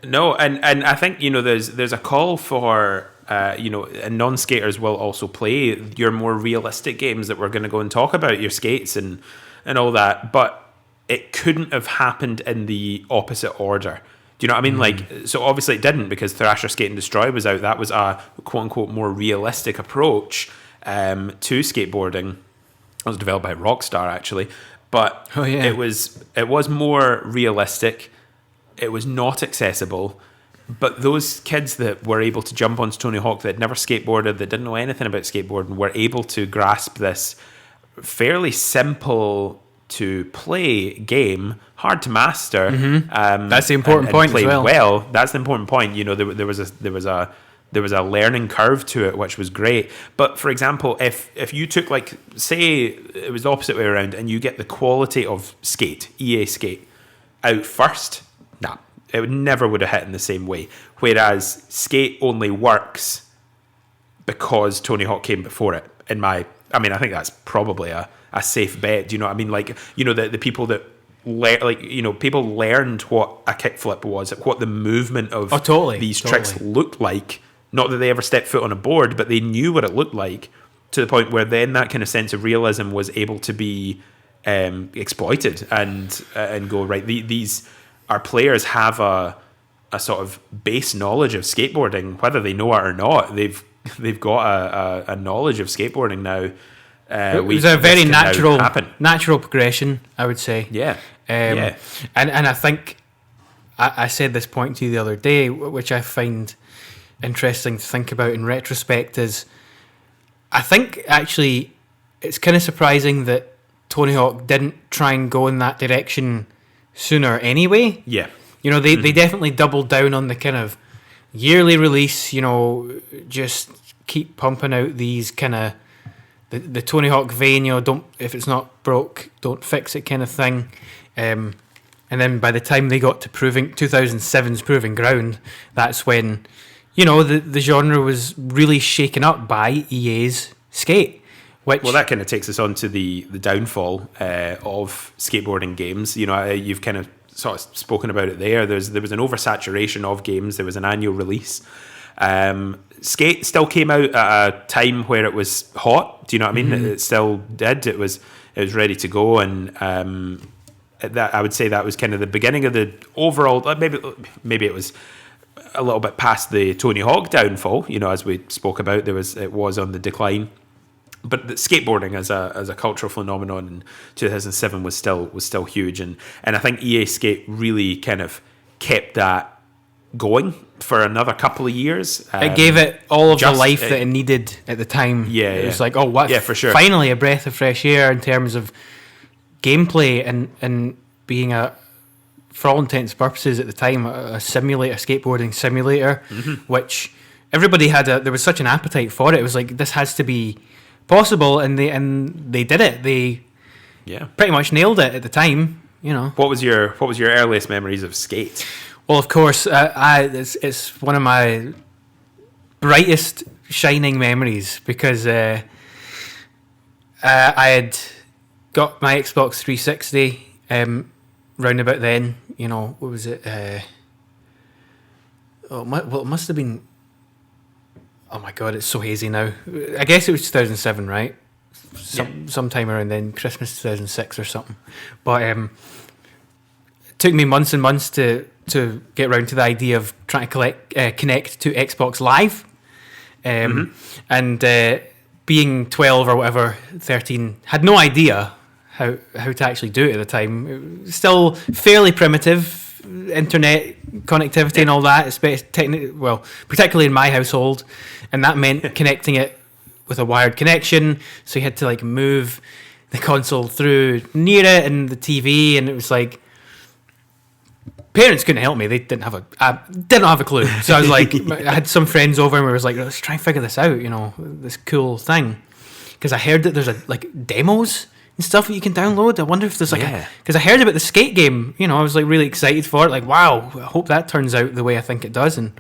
No, and I think there's a call for and non-skaters will also play your more realistic games that we're going to go and talk about, your skates and all that, but it couldn't have happened in the opposite order. Do you know what I mean? Like, so obviously it didn't, because Thrasher Skate and Destroy was out. That was a quote-unquote more realistic approach to skateboarding. It was developed by Rockstar, actually, but it was more realistic. It was not accessible. But those kids that were able to jump onto Tony Hawk, that had never skateboarded, that didn't know anything about skateboarding, were able to grasp this fairly simple to play game, hard to master. That's the important point as well. That's the important point. There was a learning curve to it, which was great. But for example, if you took, like, say it was the opposite way around, and you get the quality of EA Skate out first, it would have hit in the same way. Whereas Skate only works because Tony Hawk came before it. I think that's probably a safe bet. Do you know what I mean? Like, the people that people learned what a kickflip was, what the movement of these tricks looked like. Not that they ever stepped foot on a board, but they knew what it looked like, to the point where then that kind of sense of realism was able to be exploited and go, right, these our players have a sort of base knowledge of skateboarding, whether they know it or not. They've got a knowledge of skateboarding now. It was a very natural progression, I would say. Yeah. And I think I said this point to you the other day, which I find interesting to think about in retrospect, is I think actually it's kind of surprising that Tony Hawk didn't try and go in that direction sooner anyway. Yeah. You know, they definitely doubled down on the kind of yearly release, you know, just keep pumping out these kind of the Tony Hawk vein, you know, don't, if it's not broke, don't fix it kind of thing. And then by the time they got to 2007's Proving Ground, that's when, you know, the genre was really shaken up by EA's Skate. Well, that kind of takes us on to the downfall of skateboarding games. You know, you've kind of sort of spoken about it there. There was an oversaturation of games. There was an annual release. Skate still came out at a time where it was hot. Do you know what I mean? It still did. It was ready to go, and that I would say that was kind of the beginning of the overall. Maybe it was a little bit past the Tony Hawk downfall. You know, as we spoke about, it was on the decline. But the skateboarding as a cultural phenomenon in 2007 was still huge, and I think EA Skate really kind of kept that going for another couple of years. It gave it all of the life that it needed at the time. Yeah, it was like, oh, what? Yeah, for sure. Finally, a breath of fresh air in terms of gameplay and being for all intents and purposes at the time, a skateboarding simulator, which everybody there was such an appetite for it. It was like, this has to be possible, and they did it. They pretty much nailed it at the time. You know, what was your earliest memories of Skate? Well, of course, it's one of my brightest shining memories, because I had got my Xbox 360 round about then. You know, what was it? It must have been. Oh my God, it's so hazy now. I guess it was 2007, right? Sometime around then, Christmas 2006 or something. But it took me months and months to get around to the idea of trying to connect to Xbox Live. And being 12 or whatever, 13, had no idea how to actually do it at the time. It was still fairly primitive, internet connectivity and all that, particularly in my household, and that meant connecting it with a wired connection, so you had to like move the console through near it and the TV, and it was like parents couldn't help me. They didn't have a clue. So I was like, I had some friends over and we was like, let's try and figure this out, you know, this cool thing, because I heard that there's like demos and stuff that you can download. I wonder if there's because I heard about the Skate game, you know, I was like really excited for it, like, wow, I hope that turns out the way I think it does. And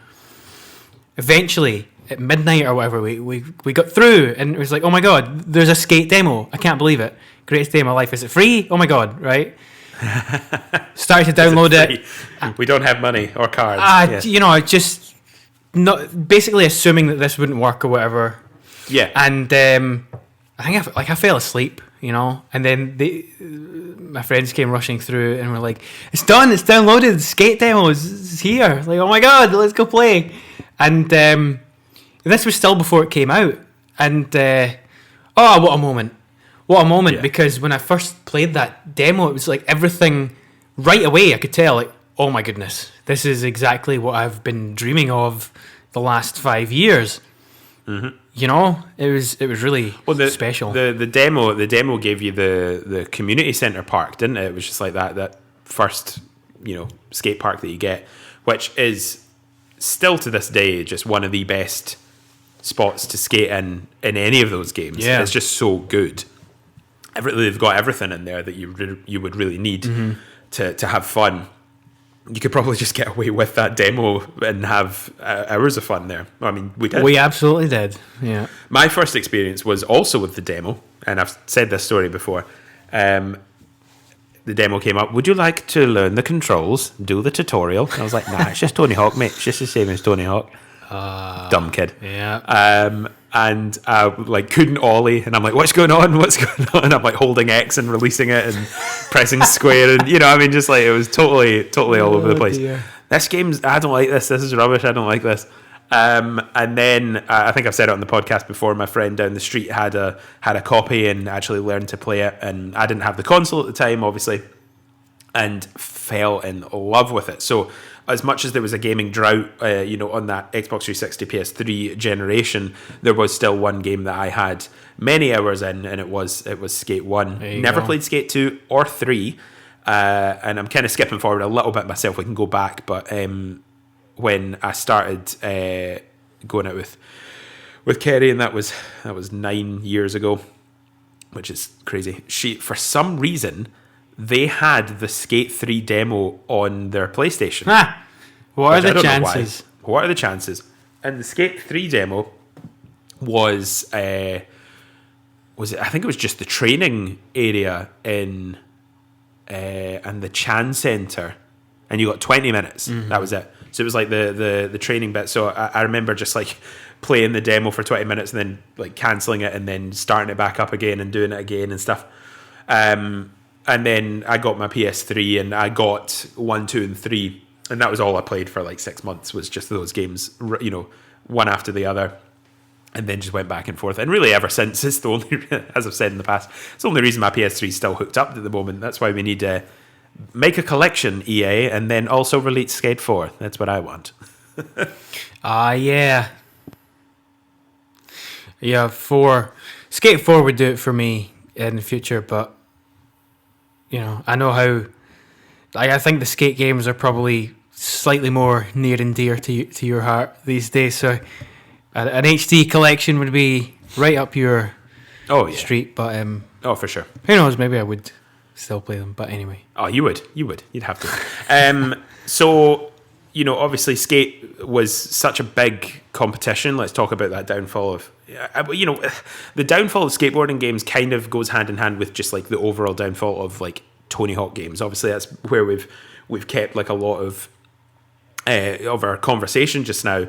eventually at midnight or whatever, we got through, and it was like, oh my God, there's a Skate demo. I can't believe it. Greatest day of my life. Is it free? Oh my God, right? Started to download it. We don't have money or cards. You know, just not basically assuming that this wouldn't work or whatever. Yeah. And I think I fell asleep, you know, and then my friends came rushing through and were like, it's done, it's downloaded, the Skate demo is here. Like, oh my God, let's go play. And this was still before it came out. And what a moment. What a moment, yeah. Because when I first played that demo, it was like everything right away. I could tell, like, oh my goodness, this is exactly what I've been dreaming of the last 5 years. You know, it was really special. The demo gave you the community center park, didn't it? It was just like that first, you know, skate park that you get, which is still to this day just one of the best spots to skate in any of those games. Yeah. It's just so good. They've got everything in there that you would really need to have fun. You could probably just get away with that demo and have hours of fun there. I mean, we did. We absolutely did, yeah. My first experience was also with the demo, and I've said this story before. The demo came up, would you like to learn the controls, do the tutorial? And I was like, nah, it's just Tony Hawk, mate. It's just the same as Tony Hawk. Dumb kid. Yeah. And I like couldn't ollie, and I'm like, what's going on? What's going on? And I'm like holding X and releasing it and pressing square, and I mean, just like it was totally all over the place. Dear. This game's, I don't like this. This is rubbish. I don't like this. And then I think I've said it on the podcast before. My friend down the street had a copy and actually learned to play it, and I didn't have the console at the time, obviously, and fell in love with it. So as much as there was a gaming drought, on that Xbox 360 PS3 generation, there was still one game that I had many hours in, and it was Skate 1. Never played Skate 2 or 3, and I'm kind of skipping forward a little bit myself. We can go back, but when I started going out with Kerry, and that was 9 years ago, which is crazy. For some reason, they had the Skate 3 demo on their PlayStation. What are the chances? What are the chances? And the Skate 3 demo was I think it was just the training area in and the Chan Center, and you got 20 minutes. Mm-hmm. That was it. So it was like the training bit. So I remember just like playing the demo for 20 minutes and then like cancelling it and then starting it back up again and doing it again and stuff. And then I got my PS3 and I got 1, 2, and 3. And that was all I played for like 6 months, was just those games, one after the other. And then just went back and forth. And really ever since, it's the only, as I've said in the past, it's the only reason my PS3 is still hooked up at the moment. That's why we need to make a collection, EA, and then also release Skate 4. That's what I want. Yeah. Yeah, Skate 4 would do it for me in the future, but I know how. I think the skate games are probably slightly more near and dear to your heart these days. So an HD collection would be right up your street. But for sure. Who knows? Maybe I would still play them. But anyway. Oh, you would. You'd have to. So obviously, skate was such a big competition. Let's talk about that downfall of. The downfall of skateboarding games kind of goes hand in hand with just like the overall downfall of like Tony Hawk games. Obviously, that's where we've kept like a lot of our conversation just now.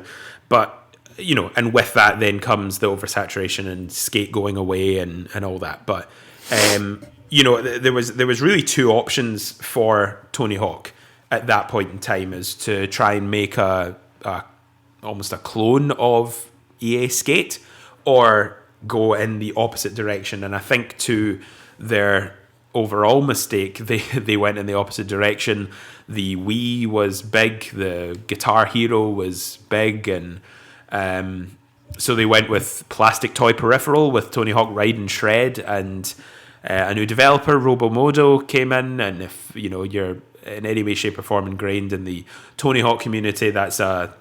But and with that then comes the oversaturation and skate going away and all that. But there was really two options for Tony Hawk at that point in time, is to try and make almost a clone of EA Skate, or go in the opposite direction. And I think to their overall mistake, they went in the opposite direction. The Wii was big, the Guitar Hero was big, and so they went with plastic toy peripheral with Tony Hawk Ride and Shred, and a new developer, Robomodo, came in. And if you're in any way, shape or form ingrained in the Tony Hawk community, that's a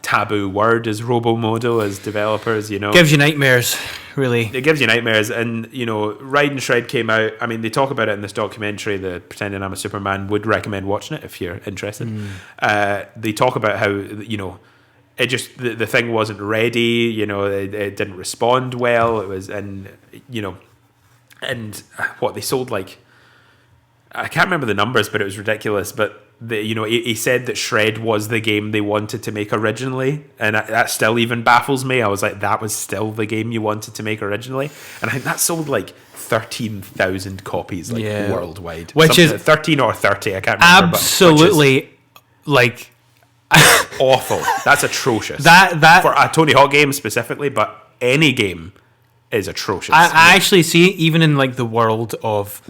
taboo word, is Robomodo, as developers, Gives you nightmares, really. It gives you nightmares. And, Ride and Shred came out. I mean, they talk about it in this documentary, the Pretending I'm a Superman. Would recommend watching it if you're interested. They talk about how, it just, the thing wasn't ready, it didn't respond well. It was, and what they sold, like, I can't remember the numbers, but it was ridiculous. But he said that Shred was the game they wanted to make originally, and that still even baffles me. I was like, that was still the game you wanted to make originally, and I think that sold like 13,000 copies worldwide, which is 13 or 30. I can't remember. Absolutely, like awful. That's atrocious. That for a Tony Hawk game specifically, but any game is atrocious. I actually see it even in like the world of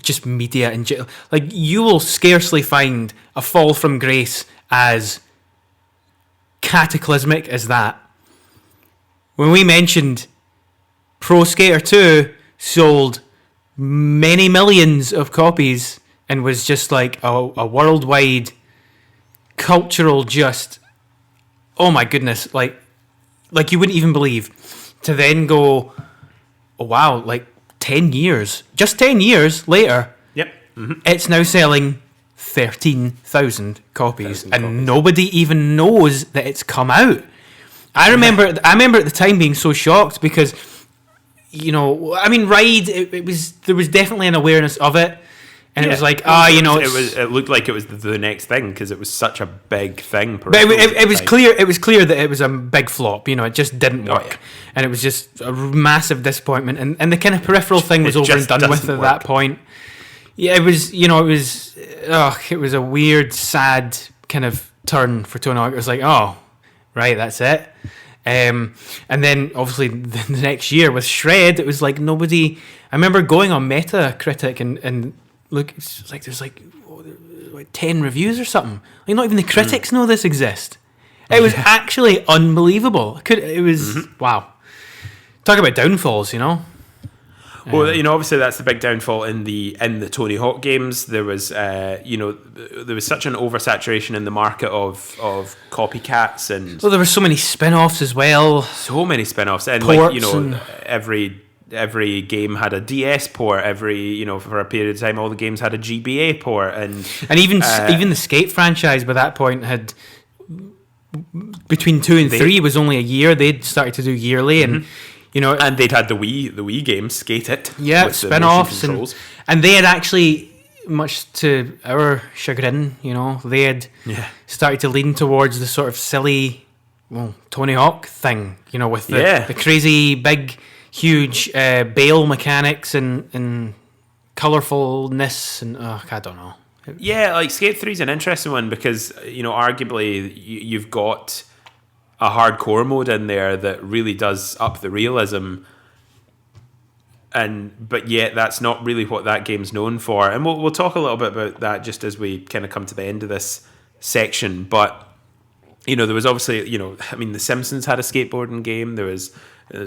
just media and like, you will scarcely find a fall from grace as cataclysmic as that. When we mentioned Pro Skater 2 sold many millions of copies and was just like a worldwide cultural, just, oh my goodness, like you wouldn't even believe, to then go, oh wow, like 10 years later, yep, mm-hmm. It's now selling 13,000 copies, and nobody even knows that it's come out. I remember at the time being so shocked because, Ride, there was definitely an awareness of it. And it was like, it looked like it was the next thing because it was such a big thing. But it was clear. It was clear that it was a big flop. You know, it just didn't work, and it was just a massive disappointment. And the kind of peripheral thing was over and done with at that point. Yeah, it was. You know, it was a weird, sad kind of turn for Tony Hawk. It was like, oh, right, that's it. And then obviously the next year with Shred, it was like nobody. I remember going on Metacritic and look, it's like there's like 10 reviews or something. Like not even the critics know this exists. It was actually unbelievable. It was wow. Talk about downfalls, you know. Well, you know, obviously that's the big downfall in the Tony Hawk games. There was, there was such an oversaturation in the market of copycats, and well, there were so many spin-offs as well. So many spin-offs, and like, you know, every game had a DS port. For a period of time, all the games had a GBA port, and even the Skate franchise by that point had between 2 and 3 was only a year. They'd started to do yearly, and you know, and they'd had the Wii game Skate It, spin-offs, and they had actually, much to our chagrin, you know, they had started to lean towards the sort of silly, Tony Hawk thing, you know, with the crazy big, huge bail mechanics and colourfulness, and I don't know. Yeah, like Skate 3 is an interesting one because, you know, arguably you've got a hardcore mode in there that really does up the realism, but yet that's not really what that game's known for. And we'll talk a little bit about that just as we kind of come to the end of this section. But you know, there was obviously, you know, I mean, The Simpsons had a skateboarding game. There's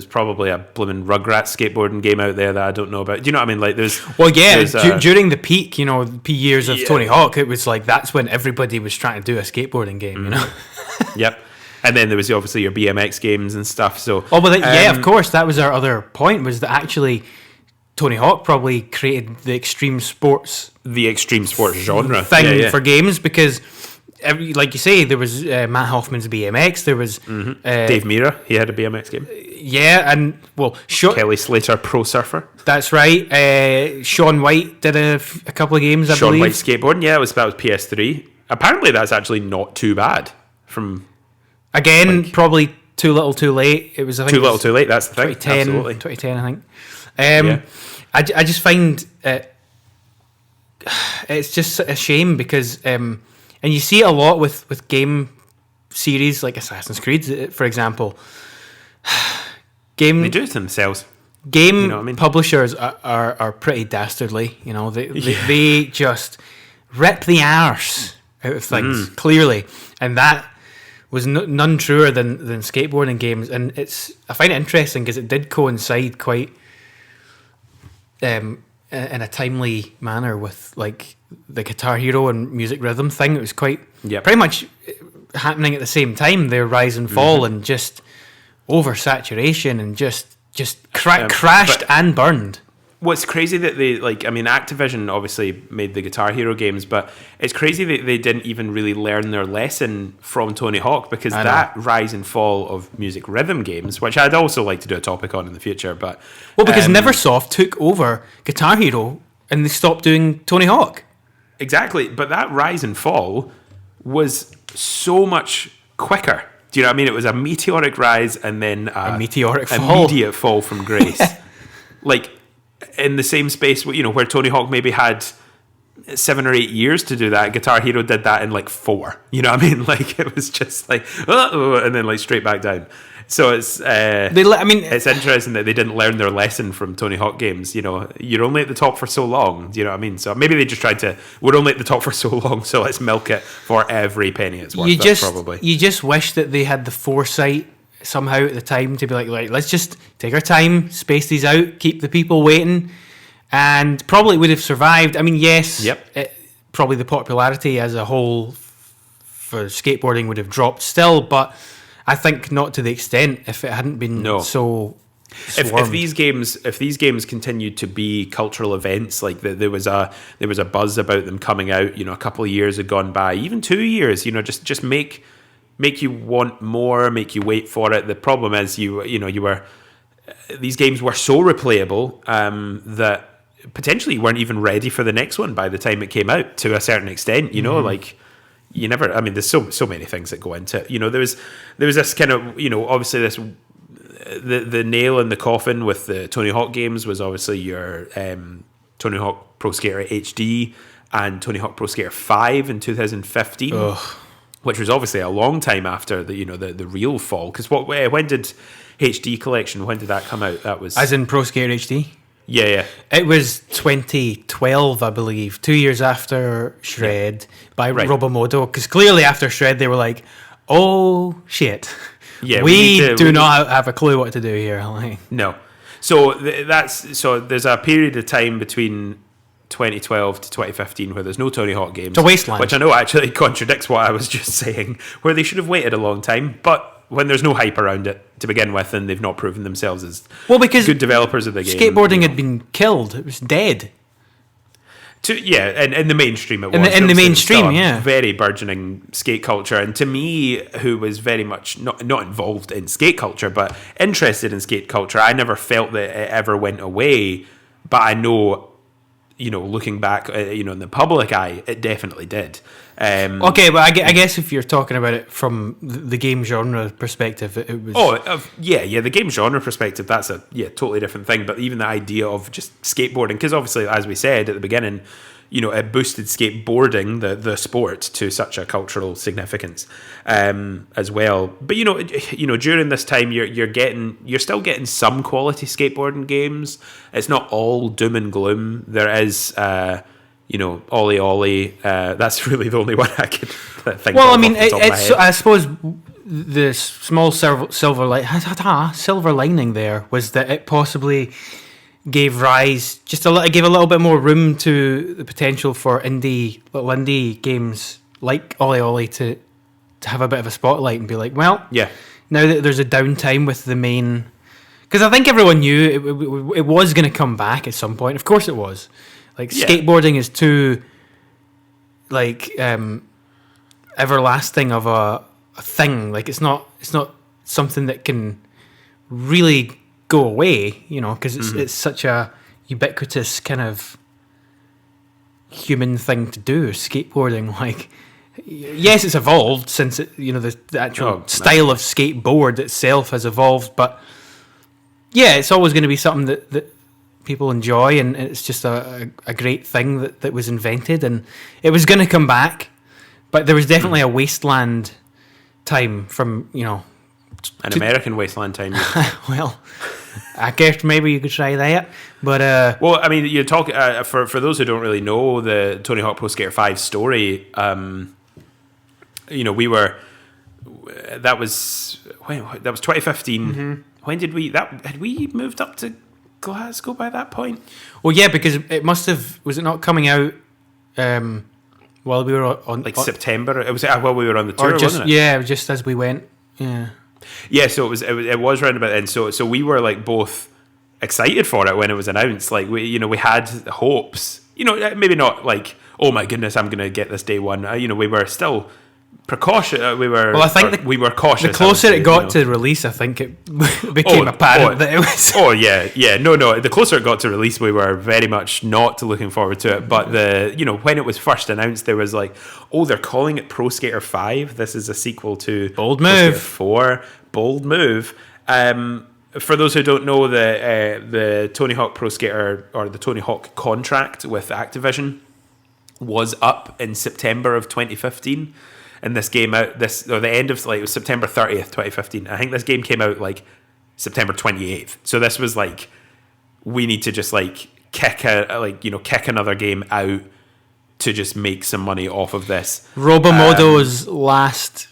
probably a blooming Rugrats skateboarding game out there that I don't know about. Do you know what I mean? Like during the peak, you know, the peak years of Tony Hawk, it was like that's when everybody was trying to do a skateboarding game, you know. Yep. And then there was obviously your BMX games and stuff. So of course, that was our other point, was that actually Tony Hawk probably created the extreme sports genre thing for games, because like you say, there was Matt Hoffman's BMX, there was Dave Mira, he had a BMX game. Yeah, and Kelly Slater Pro Surfer. That's right. Shaun White did a couple of games, I believe. Shaun White skateboarding, that was PS3. Apparently that's actually not too bad. Probably too little too late. It was, I think, too little too late, that's the thing. 2010, I think. I just find it's just a shame because and you see it a lot with game series like Assassin's Creed, for example. They do it themselves. Game you know what I mean? Publishers are pretty dastardly. You know, they just rip the arse out of things, clearly, and that was none truer than skateboarding games. And I find it interesting because it did coincide quite in a timely manner with like the Guitar Hero and Music Rhythm thing. It was quite pretty much happening at the same time. Their rise and fall and just oversaturation and just crashed and burned. What's crazy that Activision obviously made the Guitar Hero games, but it's crazy that they didn't even really learn their lesson from Tony Hawk, because that rise and fall of music rhythm games, which I'd also like to do a topic on in the future, but because Neversoft took over Guitar Hero and they stopped doing Tony Hawk. Exactly, but that rise and fall was so much quicker. Do you know what I mean? It was a meteoric rise and then a meteoric immediate fall from grace. Like, in the same space, you know, where Tony Hawk maybe had 7 or 8 years to do that, Guitar Hero did that in like 4. You know what I mean? Like, it was just like, and then like straight back down. So it's it's interesting that they didn't learn their lesson from Tony Hawk games. You know, you're only at the top for so long. Do you know what I mean? So maybe they just tried to, we're only at the top for so long, so let's milk it for every penny it's worth. You just wish that they had the foresight somehow at the time to be like, let's just take our time, space these out, keep the people waiting, and probably would have survived. I mean, yes, probably the popularity as a whole for skateboarding would have dropped still, but I think not to the extent if it hadn't been so swarmed. If these games continued to be cultural events, like there was a buzz about them coming out, you know, a couple of years had gone by, even 2 years, you know, just make you want more, make you wait for it. The problem is these games were so replayable that potentially weren't even ready for the next one by the time it came out, to a certain extent, you know, like you never, I mean, there's so many things that go into it, you know. There was this kind of, you know, obviously this, the nail in the coffin with the Tony Hawk games was obviously your Tony Hawk Pro Skater HD and Tony Hawk Pro Skater 5 in 2015. Ugh. Which was obviously a long time after the, you know, the real fall. Because when did HD Collection, when did that come out? That was... As in Pro Skater HD? Yeah. It was 2012, I believe, 2 years after Shred by Robomodo. Because clearly after Shred, they were like, oh, shit. Yeah, we do not have a clue what to do here. Like. No. So there's a period of time between 2012 to 2015 where there's no Tony Hawk games. It's a wasteland. Which I know actually contradicts what I was just saying, where they should have waited a long time. But when there's no hype around it to begin with, and they've not proven themselves as because good developers of the game. Skateboarding had been killed. It was dead. In the mainstream it was. In the mainstream, yeah. Very burgeoning skate culture. And to me, who was very much not involved in skate culture, but interested in skate culture, I never felt that it ever went away. But I know, you know, looking back, you know, in the public eye, it definitely did. Okay, but I guess if you're talking about it from the game genre perspective, it was... the game genre perspective, that's a totally different thing. But even the idea of just skateboarding, because obviously, as we said at the beginning, you know, it boosted skateboarding, the sport, to such a cultural significance as well. But you know, during this time, you're still getting some quality skateboarding games. It's not all doom and gloom. There is. You know, Ollie Ollie. That's really the only one I could think. Well, of I mean, off the top of my head. I suppose the small silver lining there was that it possibly gave rise gave a little bit more room to the potential for little indie games like Ollie Ollie to have a bit of a spotlight and be like, well, yeah. Now that there's a downtime with the main, because I think everyone knew it was going to come back at some point. Of course, it was. Like skateboarding is too, like, everlasting of a thing. Like it's not something that can really go away, you know, because it's such a ubiquitous kind of human thing to do. Skateboarding, like, yes, it's evolved since it, you know, the actual style of skateboard itself has evolved, but yeah, it's always going to be something that people enjoy, and it's just a great thing that was invented, and it was going to come back, but there was definitely a wasteland time from, you know, an American wasteland time. Well, I guess maybe you could try that, but well, I mean, you talk for those who don't really know the Tony Hawk Pro Skater 5 story. You know, that was 2015. Mm-hmm. When did had we moved up to Glasgow by that point? Well, yeah, because it must have, was it not coming out while we were on September? It was while we were on the tour, wasn't it? Yeah, just as we went. Yeah, so it was round about then. So we were like both excited for it when it was announced. Like we had hopes. You know, maybe not like, oh my goodness, I'm gonna get this day one. You know, we were still precautious. We were cautious. The closer it got to release, I think it became apparent that it was. Oh yeah. No. The closer it got to release, we were very much not looking forward to it. But when it was first announced, there was like, oh, they're calling it Pro Skater 5. This is a sequel to Bold Pro move. Skater 4. Bold move. For those who don't know, the Tony Hawk Pro Skater, or the Tony Hawk contract with Activision, was up in September of 2015. And this game out, the end of, like, it was September 30th, 2015. I think this game came out like September 28th. So this was like, we need to just like kick another game out to just make some money off of this. Robomodo's last,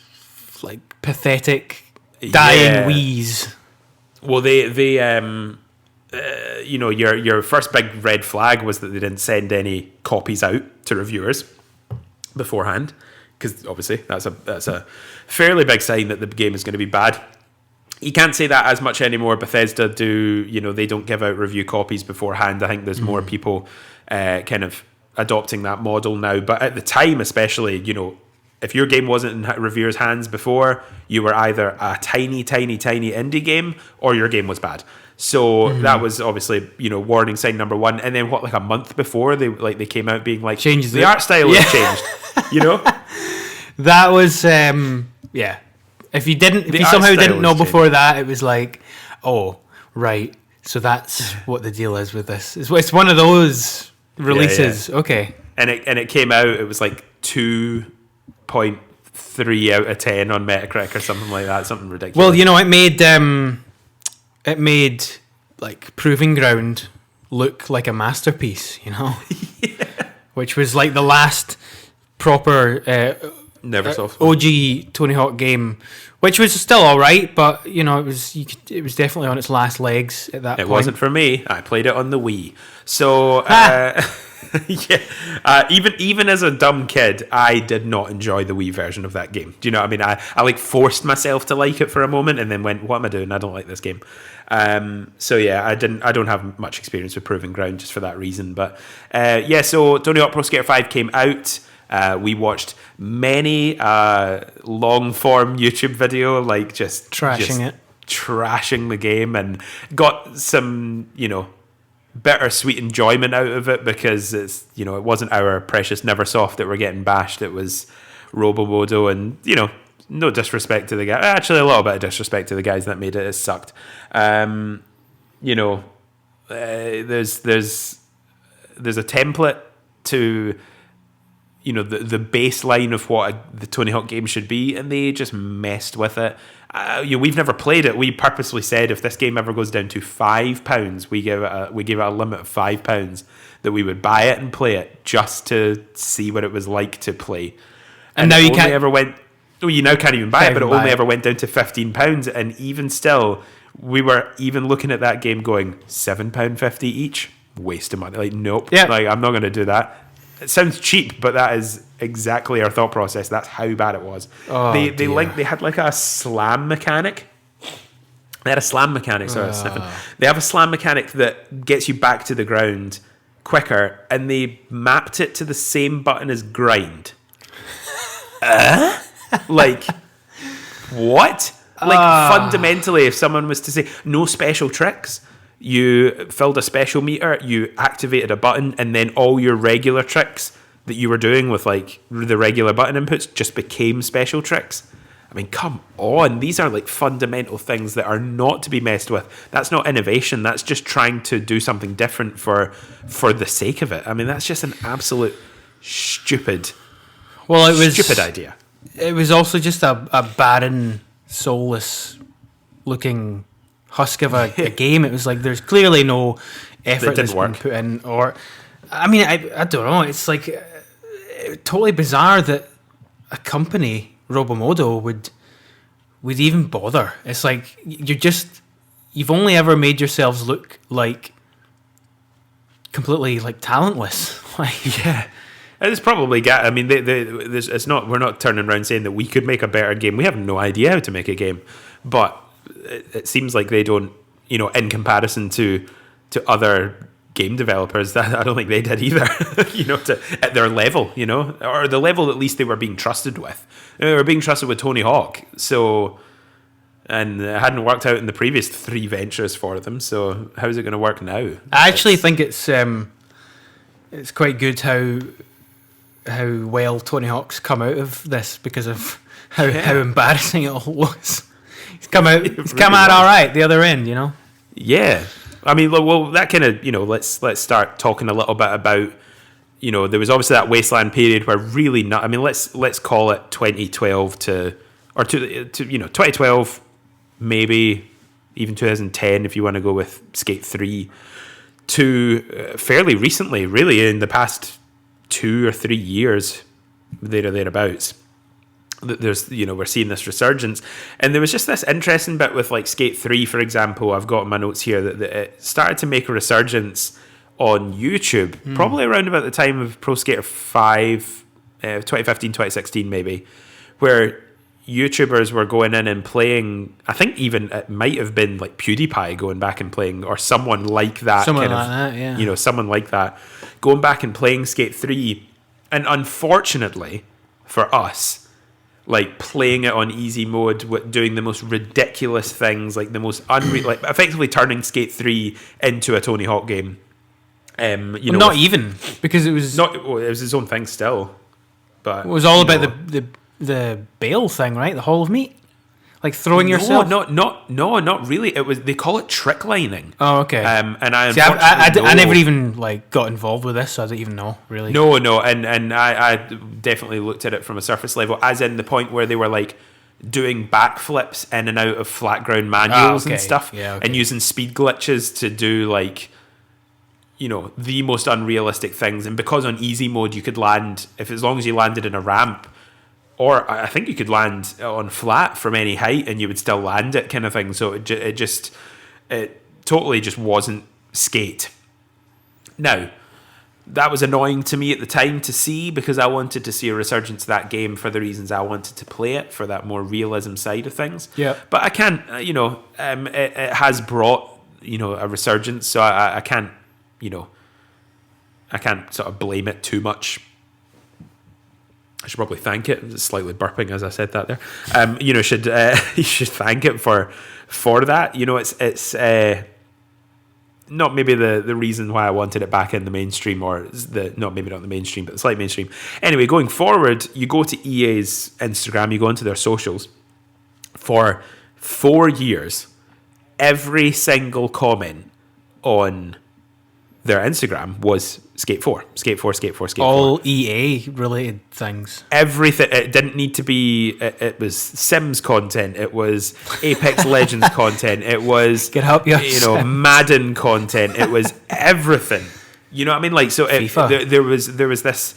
like, pathetic dying wheeze. Well, they your first big red flag was that they didn't send any copies out to reviewers beforehand. Because obviously that's a fairly big sign that the game is going to be bad. You can't say that as much anymore. Bethesda they don't give out review copies beforehand. I think there's more people kind of adopting that model now. But at the time, especially, you know, if your game wasn't in reviewers' hands before, you were either a tiny, tiny, tiny indie game or your game was bad. So that was obviously, warning sign number one. And then like a month before they came out being like, Changes the art style has changed, That was If you somehow didn't know before that, it was like, oh right, so that's what the deal is with this. It's one of those releases. Yeah. Okay. And it came out. It was like 2.3 out of 10 on Metacritic or something like that. Something ridiculous. Well, it made like Proving Ground look like a masterpiece. Which was like the last proper Neversoft OG Tony Hawk game, which was still all right, but it was definitely on its last legs at that point. It wasn't for me. I played it on the Wii, so even as a dumb kid, I did not enjoy the Wii version of that game. Do you know what I mean? I like forced myself to like it for a moment, and then went, "What am I doing? I don't like this game." So yeah, I don't have much experience with Proving Ground just for that reason. But so Tony Hawk Pro Skater 5 came out. We watched many long form YouTube video, like just trashing the game, and got some bittersweet enjoyment out of it, because it's it wasn't our precious Neversoft that were getting bashed. It was Robomodo, and no disrespect to the guy. Actually, a little bit of disrespect to the guys that made it. It sucked. There's a template to the baseline of what the Tony Hawk game should be, and they just messed with it. We've never played it. We purposely said if this game ever goes down to £5, we give it a limit of £5 that we would buy it and play it just to see what it was like to play. And now you can't ever went. Oh, you now can't even buy it, but it only ever went down to £15, and even still, we were even looking at that game going £7.50 each. Waste of money. Like, nope. Yeah. Like, I'm not going to do that. It sounds cheap, but that is exactly our thought process. That's how bad it was. Oh, they had like a slam mechanic. They had a slam mechanic. Sorry, sniffing. They have a slam mechanic that gets you back to the ground quicker, and they mapped it to the same button as grind. Like, what? Like, fundamentally, if someone was to say no special tricks, you filled a special meter, you activated a button, and then all your regular tricks that you were doing with like the regular button inputs just became special tricks. I mean, come on. These are like fundamental things that are not to be messed with. That's not innovation. That's just trying to do something different for the sake of it. I mean, that's just an absolute stupid idea. It was also just a barren, soulless looking husk of a game. It was like there's clearly no effort that's been put in, or I mean, I don't know. It's like totally bizarre that a company, Robomodo, would even bother. It's like you've only ever made yourselves look like completely like talentless. Like, yeah. It's probably I mean, it's not. We're not turning around saying that we could make a better game. We have no idea how to make a game, but it seems like they don't. In comparison to other game developers, that I don't think they did either. At their level, or the level at least they were being trusted with. They were being trusted with Tony Hawk. So, and it hadn't worked out in the previous 3 ventures for them. So, how's it going to work now? I actually think it's quite good how well Tony Hawk's come out of this, because of how embarrassing it all was. He's come out all right the other end, Yeah, I mean, well, that kind of let's start talking a little bit about there was obviously that wasteland period where really not. I mean, let's call it 2012 to 2012, maybe even 2010 if you want to go with Skate 3, to fairly recently, really in the past 2 or 3 years, there or thereabouts. There's we're seeing this resurgence, and there was just this interesting bit with like Skate 3, for example. I've got in my notes here that it started to make a resurgence on YouTube, probably around about the time of Pro Skater 5, 2015, 2016 maybe, where YouTubers were going in and playing. I think even it might have been like PewDiePie going back and playing, or someone like that. Someone like that, going back and playing Skate 3. And unfortunately for us, like playing it on easy mode, doing the most ridiculous things, like the most unreal, like effectively turning Skate 3 into a Tony Hawk game. Not even, because it was not. Well, it was his own thing still, but it was all about the bail thing, right? The Hall of Meat, like throwing yourself. Not really. It was, they call it trick lining. Oh, okay. And I never even like got involved with this, so I don't even know really. No, and I definitely looked at it from a surface level, as in the point where they were like doing backflips in and out of flat ground manuals and stuff, and using speed glitches to do like, the most unrealistic things. And because on easy mode you could land, as long as you landed in a ramp, or I think you could land on flat from any height and you would still land it, kind of thing. So it totally just wasn't Skate. Now, that was annoying to me at the time to see, because I wanted to see a resurgence of that game for the reasons I wanted to play it, for that more realism side of things. Yeah. But I can't, it has brought, a resurgence, so I can't, I can't sort of blame it too much. I should probably thank it. I'm slightly burping as I said that there. You should thank it for that. It's not maybe the reason why I wanted it back in the mainstream, or maybe not the mainstream, but the slight mainstream. Anyway, going forward, you go to EA's Instagram, you go into their socials. For 4 years, every single comment on their Instagram was Skate 4, Skate 4, Skate 4, Skate 4. All EA related things. Everything. It didn't need to be. It was Sims content. It was Apex Legends content. It was Madden content. It was everything. You know what I mean? Like, so there was this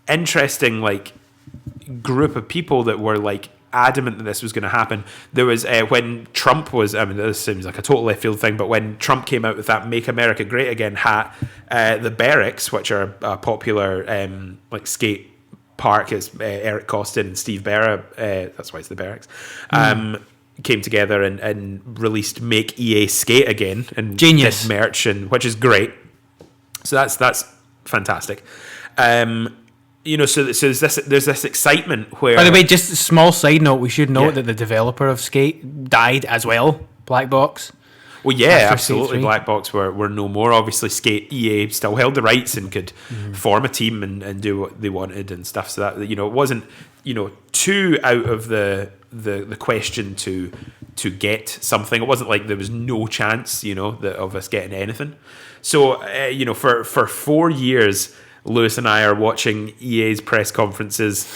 interesting like group of people that were like adamant that this was going to happen. There was when Trump was, this seems like a total left field thing, but when Trump came out with that Make America Great Again hat, the Berrics, which are a popular like skate park, is Eric Costin and Steve Berra, that's why it's the Berrics, came together and released Make EA Skate Again, and genius did merch, and which is great. So that's fantastic. So there's this excitement where... By the way, just a small side note, we should note that the developer of Skate died as well, Black Box. Well, yeah, absolutely. Black Box were no more. Obviously, Skate EA still held the rights and could form a team and do what they wanted and stuff. So that, it wasn't, too out of the question to get something. It wasn't like there was no chance, of us getting anything. So, for 4 years... Lewis and I are watching EA's press conferences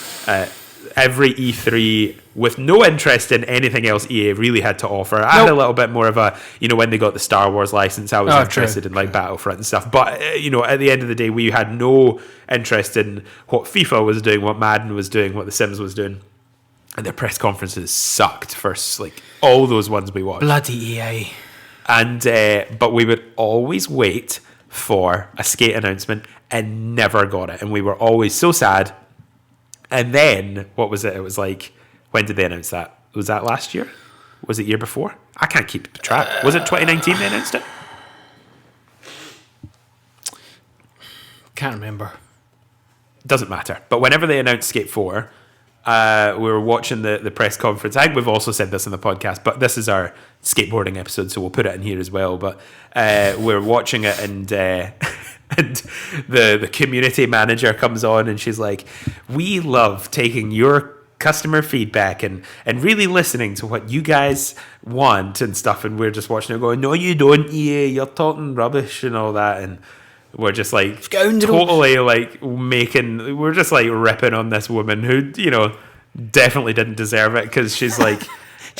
every E3 with no interest in anything else EA really had to offer. I had a little bit more of a, when they got the Star Wars license, I was interested in like Battlefront and stuff. But, at the end of the day, we had no interest in what FIFA was doing, what Madden was doing, what The Sims was doing. And their press conferences sucked for like all those ones we watched. Bloody EA. And, but we would always wait for a Skate announcement and never got it, and we were always so sad. And then what was it? It was like, when did they announce that? Was that last year? Was it year before? I can't keep track. Was it 2019 they announced it? Can't remember. Doesn't matter. But whenever they announced Skate 4, we were watching the press conference. I think we've also said this in the podcast, but this is our skateboarding episode, so we'll put it in here as well. But we're watching it, and and the community manager comes on, and she's like, "We love taking your customer feedback and really listening to what you guys want and stuff." And we're just watching it going, "No, you don't, EA. You're talking rubbish and all that." And we're just like totally like we're just like ripping on this woman who, definitely didn't deserve it, because she's like,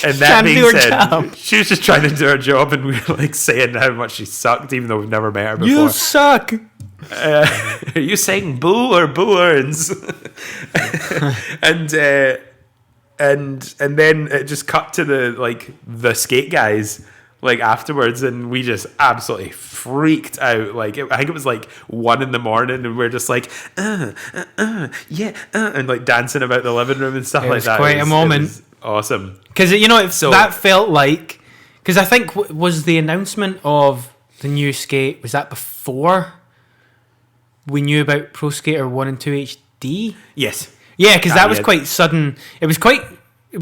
and that being said, she was just trying to do her job, and we were like saying how much she sucked, even though we've never met her before. You suck. Are you saying boo or boo-earns? and then it just cut to the skate guys like afterwards, and we just absolutely freaked out. Like I think it was like 1 a.m, and we're just like and like dancing about the living room and stuff like that. Quite a moment. It was awesome, because that felt like, because I think was the announcement of the new Skate, was that before we knew about Pro Skater 1 and 2 HD? Yes. Yeah, because that was quite sudden. It was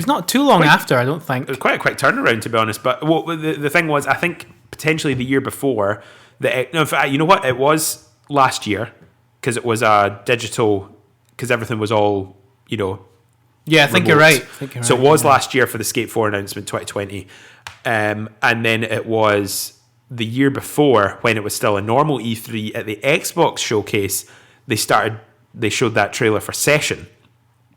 not too long after, I don't think. It was quite a quick turnaround, to be honest. But the thing was, I think potentially the year before, in fact, you know what? It was last year, because it was a digital, because everything was all, Yeah, I think you're right. So it was last year for the Skate 4 announcement 2020. And then it was the year before, when it was still a normal E3, at the Xbox showcase, they showed that trailer for Session.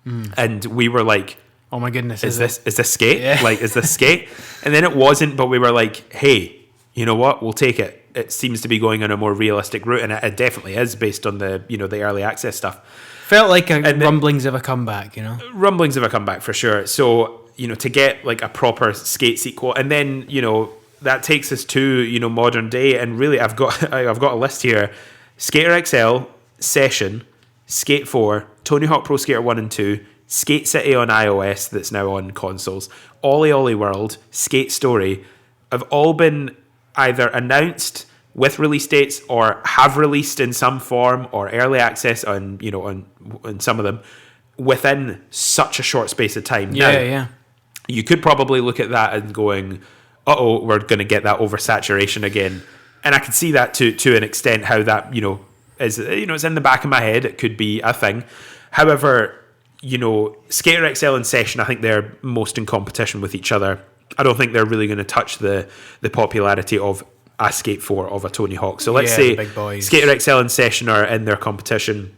And we were like, oh my goodness, is this Skate? Yeah. Like, is this Skate? And then it wasn't, but we were like, hey, you know what? We'll take it. It seems to be going on a more realistic route, and it definitely is based on the the early access stuff. Felt like rumblings of a comeback, Rumblings of a comeback for sure. So, to get like a proper Skate sequel, and then, that takes us to, modern day, and really I've got a list here. Skater XL, Session, Skate 4, Tony Hawk Pro Skater 1 and 2, Skate City on iOS that's now on consoles, Ollie Ollie World, Skate Story have all been either announced with release dates or have released in some form or early access on some of them within such a short space of time. Yeah. You could probably look at that and going, we're going to get that oversaturation again. And I can see that to an extent how that, is, it's in the back of my head. It could be a thing. However, Skater XL and Session, I think they're most in competition with each other. I don't think they're really going to touch the popularity of a Skate 4 of a Tony Hawk. So let's say Skater XL and Session are in their competition.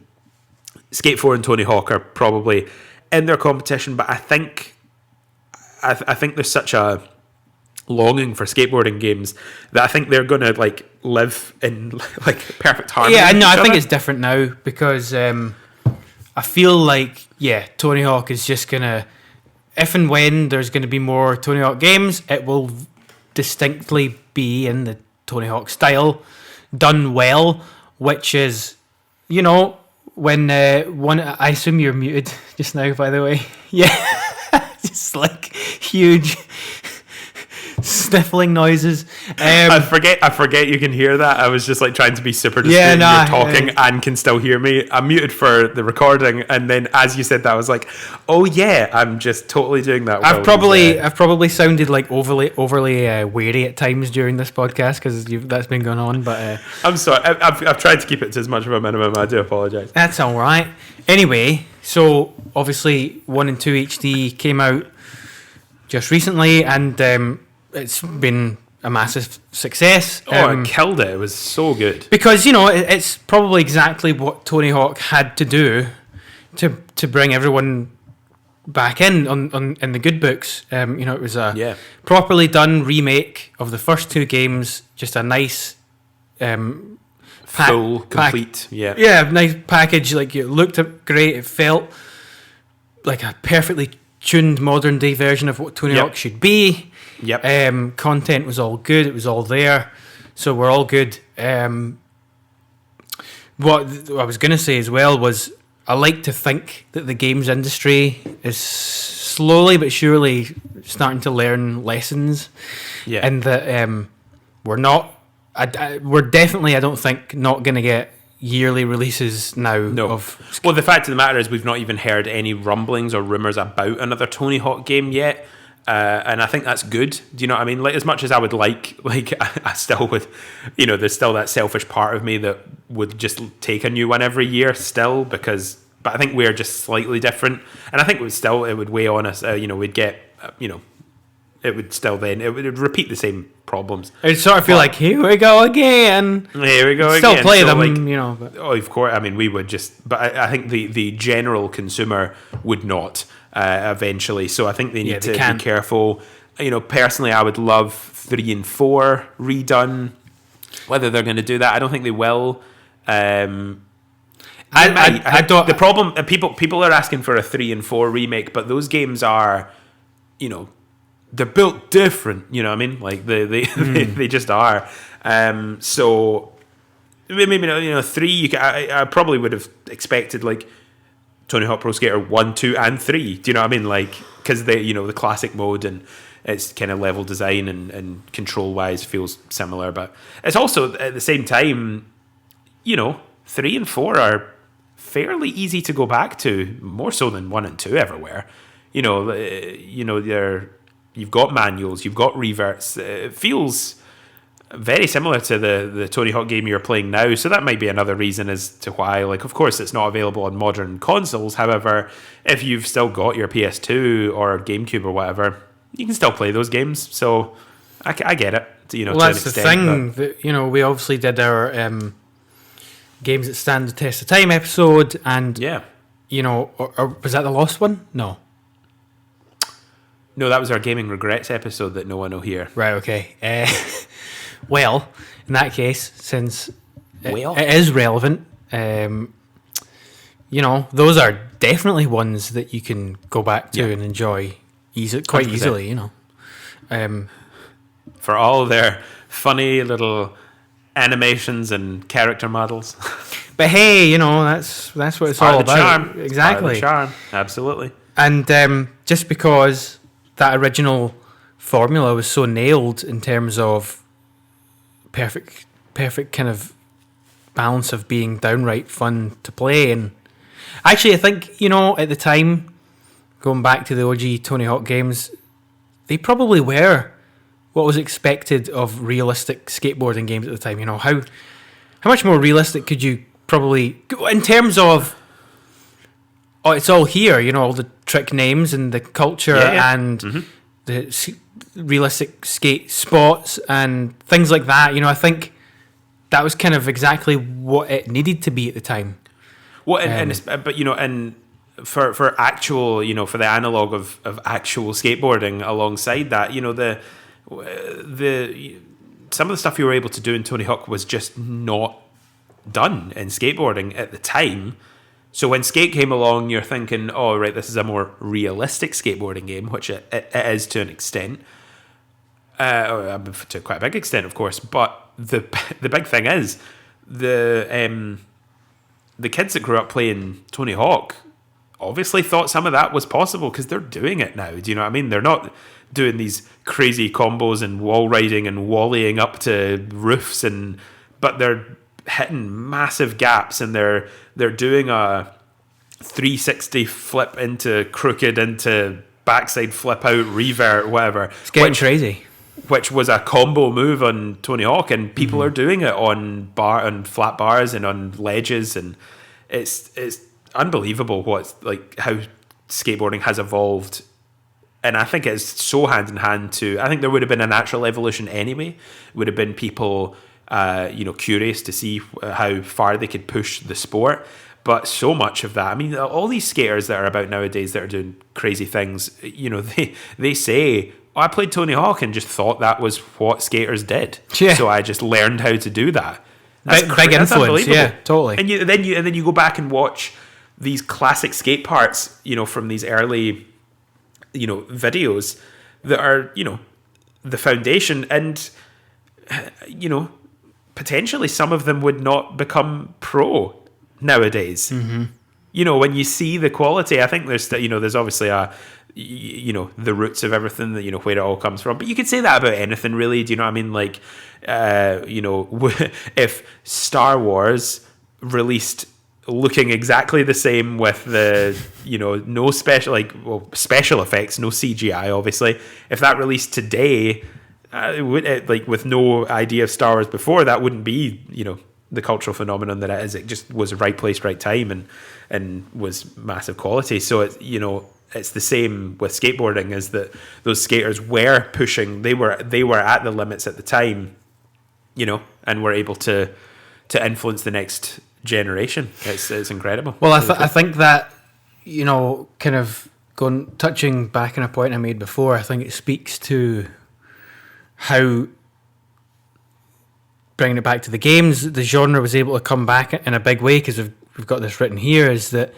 Skate 4 and Tony Hawk are probably in their competition, but I think there's such a longing for skateboarding games that I think they're going to like live in like perfect harmony. Yeah, no, I think it's different now because I feel like Tony Hawk is just gonna, if and when there's going to be more Tony Hawk games, it will distinctly be in the Tony Hawk style, done well, which is, when one, I assume you're muted just now, by the way. Yeah, just like huge sniffling noises. I forget you can hear that. I was just like trying to be super discreet. You're talking and can still hear me. I'm muted for the recording, and then as you said that, I was like, oh yeah, I'm just totally doing that. I've probably sounded like overly wary at times during this podcast because that's been going on. But I'm sorry. I've tried to keep it to as much of a minimum. I do apologize. That's all right. Anyway, so obviously 1 and 2 HD came out just recently, and it's been a massive success. It killed it. It was so good. Because, it's probably exactly what Tony Hawk had to do to bring everyone back in the good books. It was a properly done remake of the first 2 games, just a nice full, complete, nice package. Like, it looked great. It felt like a perfectly tuned modern day version of what Tony Hawk should be. Yep. Content was all good. It was all there, so we're all good. What I was going to say as well was I like to think that the games industry is slowly but surely starting to learn lessons, and that we're not. We're definitely, I don't think, not going to get yearly releases now. No. Well, the fact of the matter is we've not even heard any rumblings or rumours about another Tony Hawk game yet. And I think that's good. Do you know what I mean? Like, as much as I would like I still would, there's still that selfish part of me that would just take a new one every year still, but I think we're just slightly different. And I think it would weigh on us, we'd get, it would still then, it would repeat the same problems. It would sort of feel like, here we go again. Here we go again. Still play them, But. Oh, of course. I mean, we would just, but I think the general consumer would not. Eventually, so I think they need to be careful. Personally, I would love 3 and 4 redone. Whether they're going to do that, I don't think they will. I don't. The problem, people are asking for a 3 and 4 remake, but those games are, they're built different. You know what I mean? Like they just are. So maybe 3. I probably would have expected like Tony Hawk Pro Skater 1, 2, and 3. Do you know what I mean? Like, because the classic mode and its kind of level design and control wise feels similar, but it's also at the same time, 3 and 4 are fairly easy to go back to, more so than 1 and 2 ever were. You've got manuals, you've got reverts. It feels very similar to the Tony Hawk game you're playing now, so that might be another reason as to why, like, of course it's not available on modern consoles. However, if you've still got your PS2 or Gamecube or whatever, you can still play those games. So I get it, well, to an that's the extent. thing. That, we obviously did our games that stand the test of time episode, and or was that the Lost one? No, that was our gaming regrets episode that no one will hear. Right. Okay. Well, in that case, since it is relevant, those are definitely ones that you can go back to and enjoy quite 100%. easily. For all their funny little animations and character models. But hey, that's what it's all about. Charm. Exactly. Part of the charm. Absolutely. And just because that original formula was so nailed in terms of perfect kind of balance of being downright fun to play, and actually I think at the time, going back to the OG Tony Hawk games, they probably were what was expected of realistic skateboarding games at the time. How much more realistic could you probably, in terms of it's all here, all the trick names and the culture and the realistic skate spots and things like that. I think that was kind of exactly what it needed to be at the time. Well, and for actual, for the analog of actual skateboarding alongside that, the some of the stuff you were able to do in Tony Hawk was just not done in skateboarding at the time. So when Skate came along, you're thinking, oh, right, this is a more realistic skateboarding game, which it is to an extent. To quite a big extent, of course. But the big thing is, the kids that grew up playing Tony Hawk obviously thought some of that was possible because they're doing it now. Do you know what I mean? They're not doing these crazy combos and wall riding and wallying up to roofs, but they're hitting massive gaps, and they're doing a 360 flip into crooked into backside flip out revert, whatever. It's getting crazy. Which was a combo move on Tony Hawk, and people are doing it on flat bars and on ledges, and it's unbelievable how skateboarding has evolved. And I think it's so hand in hand to, I think there would have been a natural evolution anyway. It would have been people curious to see how far they could push the sport. But so much of that, I mean, all these skaters that are about nowadays that are doing crazy things, they say, I played Tony Hawk and just thought that was what skaters did. Yeah. So I just learned how to do that. That's big influence, yeah, totally. And then you go back and watch these classic skate parts, from these early, videos that are, the foundation, and potentially some of them would not become pro nowadays. Mm-hmm. When you see the quality, I think there's obviously the roots of everything, that where it all comes from. But you could say that about anything, really. Do you know what I mean? Like, if Star Wars released looking exactly the same with the no special special effects, no CGI, obviously, if that released today, with no idea of Star Wars before, that wouldn't be the cultural phenomenon that it is. It just was right place, right time, and was massive quality. So it's the same with skateboarding, is that those skaters were pushing, they were at the limits at the time, and were able to influence the next generation. It's incredible. Well, I think that, kind of touching back on a point I made before, I think it speaks to how, bringing it back to the games, the genre was able to come back in a big way, because we've got this written here, is that,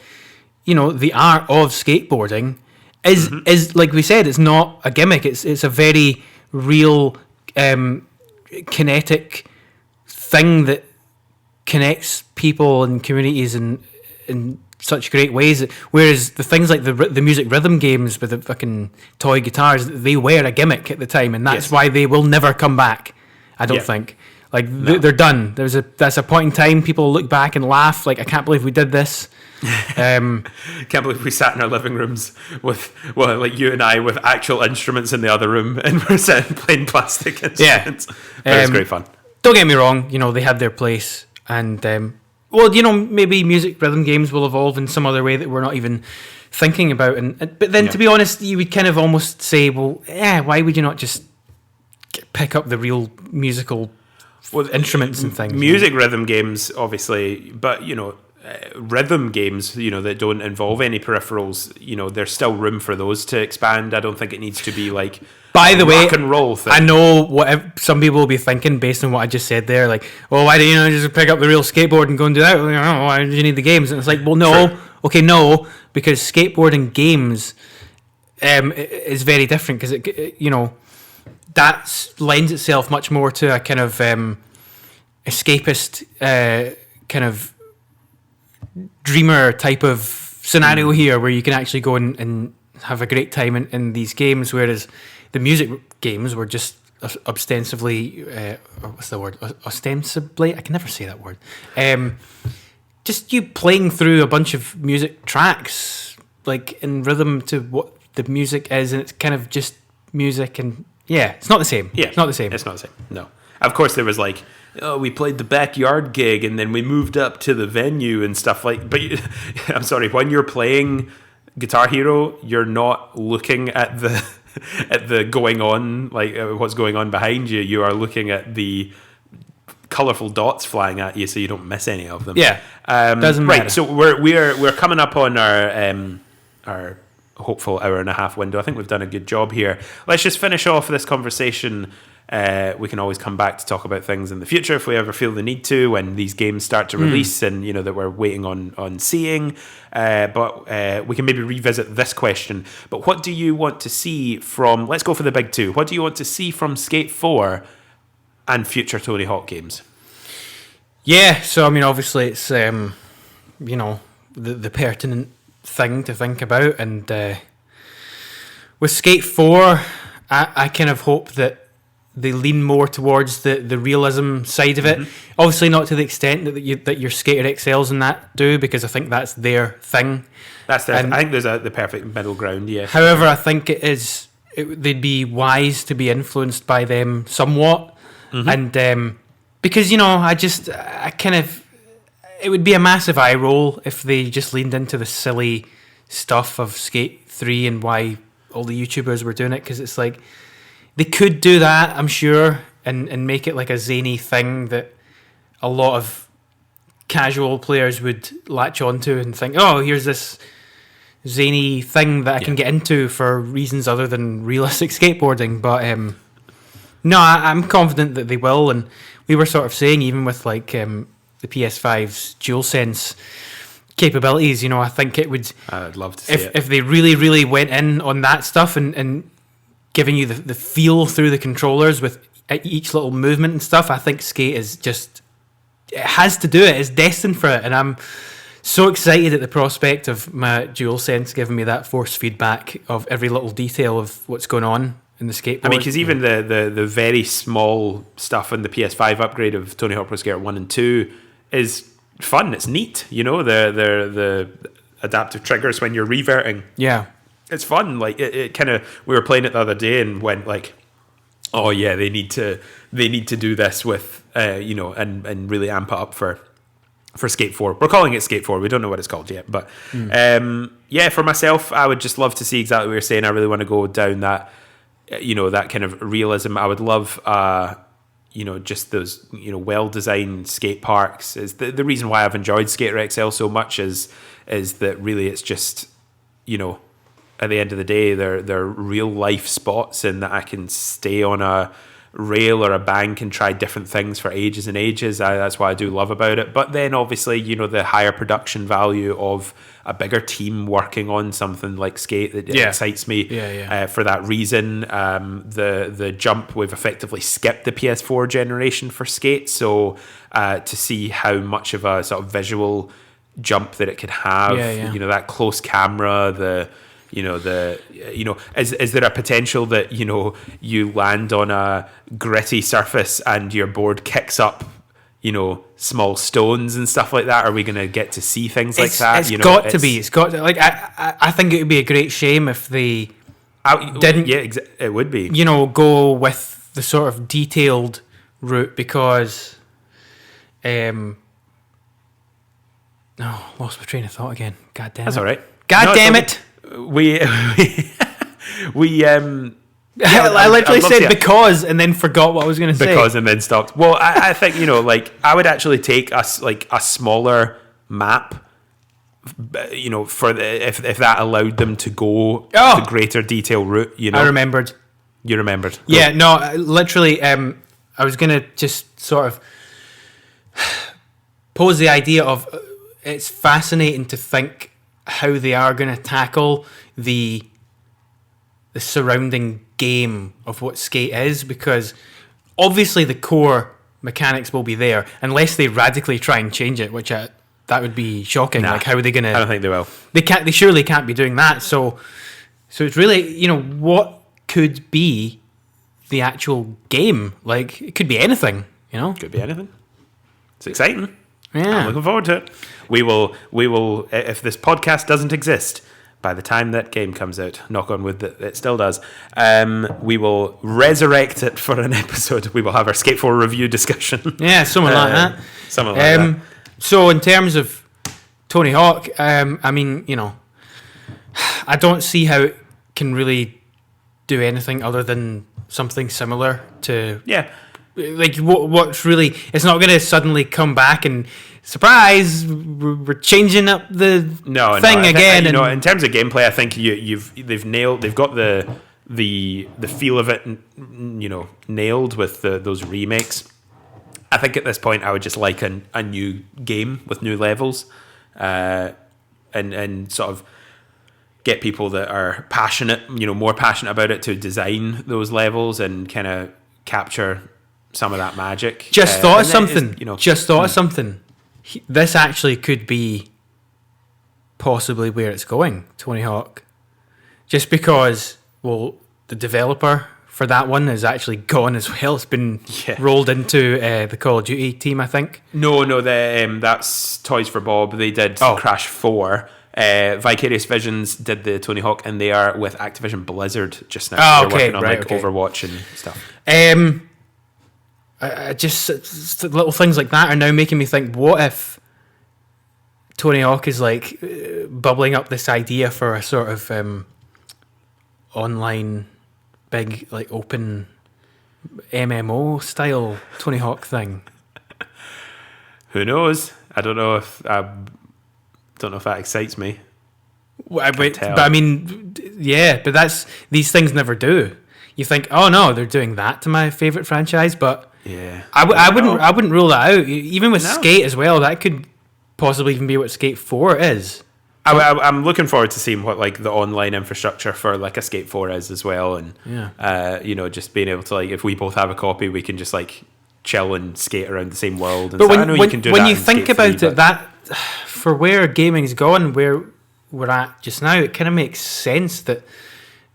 the art of skateboarding is like we said, it's not a gimmick. It's a very real, kinetic thing that connects people and communities in such great ways. Whereas the things like the music rhythm games with the fucking toy guitars, they were a gimmick at the time, and that's why they will never come back, I don't think. Like they're done. That's a point in time. People look back and laugh. Like, I can't believe we did this. Can't believe we sat in our living rooms with, well, like you and I, with actual instruments in the other room, and we're sitting playing plastic instruments. But it was great fun. Don't get me wrong, they had their place, and maybe music rhythm games will evolve in some other way that we're not even thinking about. But then, to be honest, you would kind of almost say, well, why would you not just pick up the real musical instruments and things? Music rhythm games, obviously, but rhythm games, that don't involve any peripherals, there's still room for those to expand. I don't think it needs to be like, by the way, rock and roll thing. I know what some people will be thinking based on what I just said there, like, well, why don't you just pick up the real skateboard and go and do that? Why do you need the games? And it's like, well, no. Sure. Okay, no, because skateboarding games is very different, because that lends itself much more to a kind of escapist kind of dreamer type of scenario here, where you can actually go and have a great time in these games, whereas the music games were just ostensibly ostensibly, I can never say that word, just you playing through a bunch of music tracks, like in rhythm to what the music is, and it's kind of just music, and it's not the same. It's not the same. No, of course there was like, we played the backyard gig, and then we moved up to the venue and stuff like. But I'm sorry, when you're playing Guitar Hero, you're not looking at the going on, like what's going on behind you. You are looking at the colorful dots flying at you, so you don't miss any of them. Doesn't matter. Right, so we're coming up on our hopeful hour and a half window. I think we've done a good job here. Let's just finish off this conversation. We can always come back to talk about things in the future if we ever feel the need to, when these games start to release and that we're waiting on seeing. But we can maybe revisit this question. But what do you want to see from? Let's go for the big two. What do you want to see from Skate 4 and future Tony Hawk games? Yeah, so I mean, obviously it's the pertinent thing to think about, and with Skate 4, I kind of hope that they lean more towards the realism side of it. Obviously not to the extent that your Skater XLs and that do, because I think that's their thing. I think there's the perfect middle ground, yes. However, I think they'd be wise to be influenced by them somewhat. And because, it would be a massive eye roll if they just leaned into the silly stuff of Skate 3 and why all the YouTubers were doing it, because it's like, they could do that, I'm sure, and make it like a zany thing that a lot of casual players would latch onto and think, oh, here's this zany thing that I can get into for reasons other than realistic skateboarding. But no, I'm confident that they will. And we were sort of saying, even with like the PS5's DualSense capabilities, I think it would... I'd love to see it. If they really, really went in on that stuff and giving you the feel through the controllers with each little movement and stuff, I think Skate is just... It has to do it. It's destined for it. And I'm so excited at the prospect of my DualSense giving me that force feedback of every little detail of what's going on in the skateboard. I mean, because even the very small stuff in the PS5 upgrade of Tony Hawk Pro Skater 1 and 2 is fun. It's neat, the adaptive triggers when you're reverting. Yeah. It's fun. Like it kind of, we were playing it the other day and went like, oh yeah, they need to do this with and really amp it up for Skate 4. We're calling it Skate 4. We don't know what it's called yet, but for myself, I would just love to see exactly what you're saying. I really want to go down that that kind of realism. I would love just those well designed skate parks. Is the reason why I've enjoyed Skater XL so much is that really it's just at the end of the day, they're real life spots, and that I can stay on a rail or a bank and try different things for ages and ages. That's what I do love about it. But then obviously, the higher production value of a bigger team working on something like Skate that excites me for that reason. The jump, we've effectively skipped the PS4 generation for Skate, so to see how much of a sort of visual jump that it could have, that close camera, is there a potential that you land on a gritty surface and your board kicks up small stones and stuff like that? Are we going to get to see things like that? It's got to. Like, I think it would be a great shame if they didn't. Yeah, it would be. Go with the sort of detailed route, because lost my train of thought again. God damn it. That's all right. God damn it. We I literally said because and then forgot what I was going to say. Because and then stopped. Well, I think I would actually take a smaller map, for if that allowed them to go the greater detail route. I remembered. You remembered. Yeah, no, literally. I was going to just sort of pose the idea of it's fascinating to think how they are going to tackle the surrounding game of what skate is, because obviously the core mechanics will be there unless they radically try and change it, which that would be shocking. Like, how are they going to? I don't think they will. They surely can't be doing that. So it's really, what could be the actual game? Like, it could be anything. Could be anything. It's exciting. Yeah, I'm looking forward to it. We will. If this podcast doesn't exist by the time that game comes out, knock on wood that it still does, we will resurrect it for an episode. We will have our Skate 4 review discussion. Yeah, something like that. Something like that. So in terms of Tony Hawk, I don't see how it can really do anything other than something similar to... Yeah. Like, what's really... It's not going to suddenly come back and... Surprise! We're changing up the thing again. In terms of gameplay, I think they've got the feel of it, nailed with those remakes. I think at this point I would just like a new game with new levels, and sort of get people that are passionate, more passionate about it, to design those levels and kind of capture some of that magic. Just thought of something. This actually could be possibly where it's going, Tony Hawk. Just because, the developer for that one is actually gone as well. It's been rolled into the Call of Duty team, I think. No, that's Toys for Bob. They did Crash 4. Vicarious Visions did the Tony Hawk, and they are with Activision Blizzard just now. They're working on Overwatch and stuff. I just little things like that are now making me think, what if Tony Hawk is like bubbling up this idea for a sort of online big, like, open MMO style Tony Hawk thing? Who knows? I don't know if that excites me. But I mean, yeah, but these things never do. You think, oh no, they're doing that to my favorite franchise, but yeah, I wouldn't rule that out. Even with Skate as well, that could possibly even be what Skate 4 is. I'm looking forward to seeing what like the online infrastructure for like a Skate 4 is as well, and just being able to, like, if we both have a copy, we can just like chill and skate around the same world. And but when you think about it, that for where gaming's gone, where we're at just now, it kind of makes sense that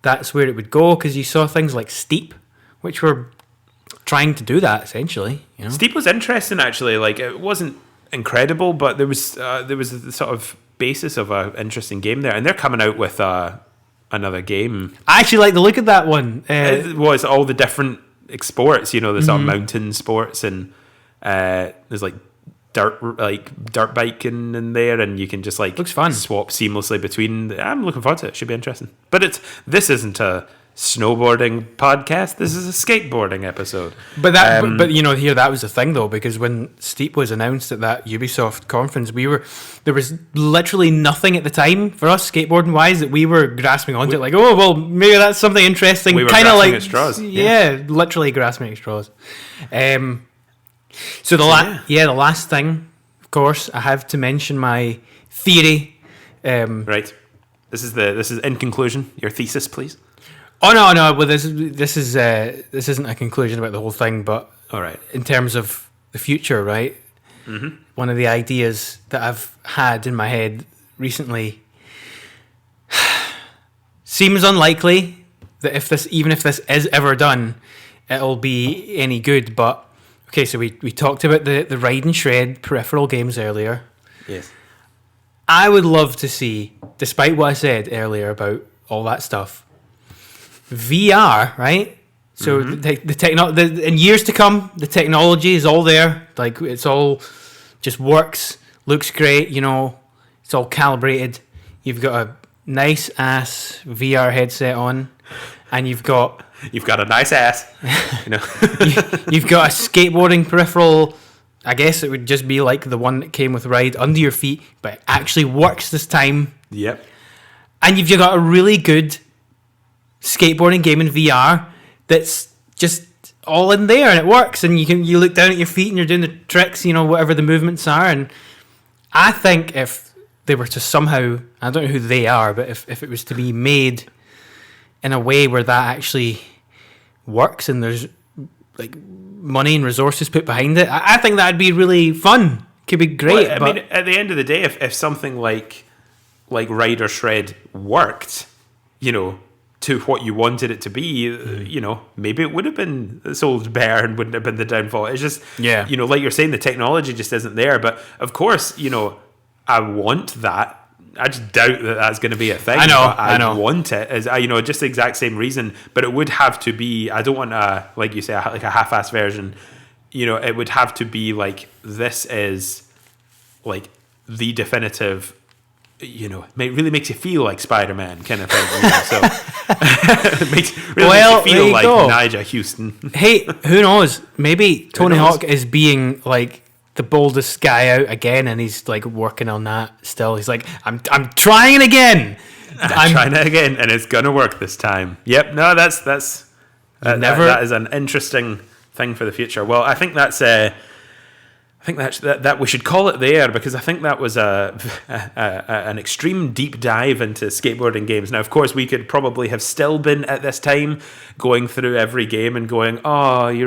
that's where it would go, because you saw things like Steep, which were trying to do that essentially. Steep was interesting actually. Like, it wasn't incredible, but there was the sort of basis of an interesting game there, and they're coming out with another game. I actually like the look of that one. It was all the different sports, the sort of mountain sports, and there's like dirt biking in there, and you can just like looks fun. Swap seamlessly between. I'm looking forward to it. It should be interesting. But this isn't a snowboarding podcast. This is a skateboarding episode. But here that was the thing though, because when Steep was announced at that Ubisoft conference, there was literally nothing at the time for us skateboarding wise that we were grasping onto. Like, oh well, maybe that's something interesting. We were kind of grasping like at straws. Yeah, literally grasping at straws. So the last thing, of course, I have to mention my theory. Right. This is in conclusion your thesis, please. Oh no! Well, this isn't a conclusion about the whole thing, but all right. In terms of the future, right? Mm-hmm. One of the ideas that I've had in my head recently seems unlikely that even if this is ever done, it'll be any good. But okay, so we talked about the ride and shred peripheral games earlier. Yes. I would love to see, despite what I said earlier about all that stuff, VR, right? So in years to come, the technology is all there. Like, it's all just works, looks great, you know, it's all calibrated. You've got a nice ass VR headset on, and you've got a nice ass, you know. you've got a skateboarding peripheral. I guess it would just be like the one that came with Ride under your feet, but it actually works this time. Yep. And you've got a really good skateboarding game in VR that's just all in there and it works, and you look down at your feet and you're doing the tricks, you know, whatever the movements are. And I think if they were to somehow, I don't know who they are, but if it was to be made in a way where that actually works and there's like money and resources put behind it, I think that'd be really fun. Could be great. Well, I mean, at the end of the day, if something like Ride or Shred worked, you know, to what you wanted it to be, you know, maybe it would have been sold bare and wouldn't have been the downfall. It's just, you know, like you're saying, the technology just isn't there. But of course, you know, I want that. I just doubt that that's going to be a thing. I know. I want it, as you know, just the exact same reason. But it would have to be. I don't want like you say, like a half-assed version. You know, it would have to be like, this is like the definitive. You know, it really makes you feel like Spider-Man kind of thing. You know? So it makes you feel like Nigel Houston. Hey, who knows? Maybe Tony Hawk is being like the boldest guy out again, and he's like working on that still. He's like, I'm trying it again. I'm trying it again, and it's gonna work this time. Yep. No, that is an interesting thing for the future. Well, I think that's that we should call it there, because I think that was an extreme deep dive into skateboarding games. Now, of course, we could probably have still been at this time going through every game and going, oh, do you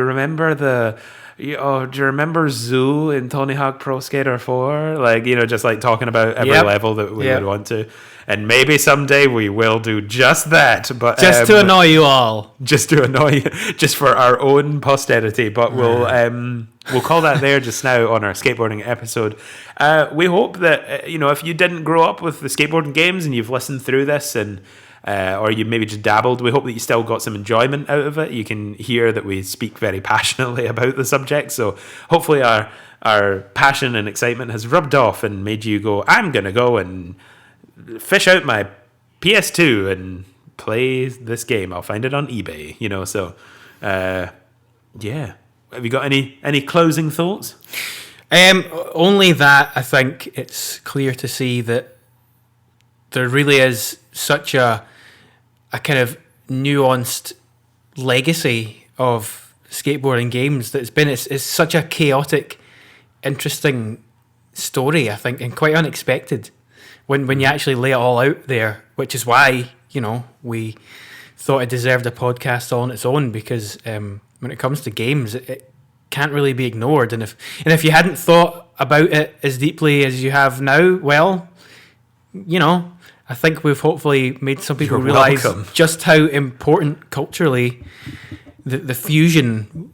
remember Zoo in Tony Hawk Pro Skater 4? Like, you know, just like talking about every level that we would want to. And maybe someday we will do just that, but just to annoy you all, just to annoy you, just for our own posterity. But we'll call that there just now on our skateboarding episode. We hope that you know, if you didn't grow up with the skateboarding games and you've listened through this, and or you maybe just dabbled, we hope that you still got some enjoyment out of it. You can hear that we speak very passionately about the subject, so hopefully our passion and excitement has rubbed off and made you go, I'm gonna go and fish out my PS2 and play this game. I'll find it on eBay, you know. So yeah, have you got any closing thoughts? Only that I think it's clear to see that there really is such a kind of nuanced legacy of skateboarding games that it's such a chaotic, interesting story, I think, and quite unexpected when you actually lay it all out there, which is why, you know, we thought it deserved a podcast on its own, because when it comes to games, it can't really be ignored. And if you hadn't thought about it as deeply as you have now, well, you know, I think we've hopefully made some people realize just how important culturally the fusion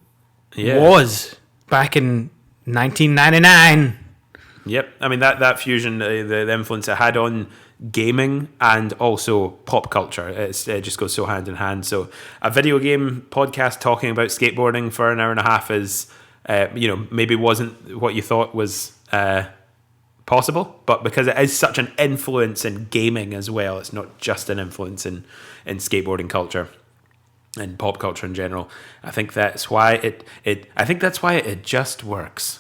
was back in 1999. Yep, I mean that fusion, the influence it had on gaming and also pop culture, it just goes so hand in hand. So a video game podcast talking about skateboarding for an hour and a half is, you know, maybe wasn't what you thought was possible, but because it is such an influence in gaming as well, it's not just an influence in skateboarding culture and pop culture in general. I think that's why it just works,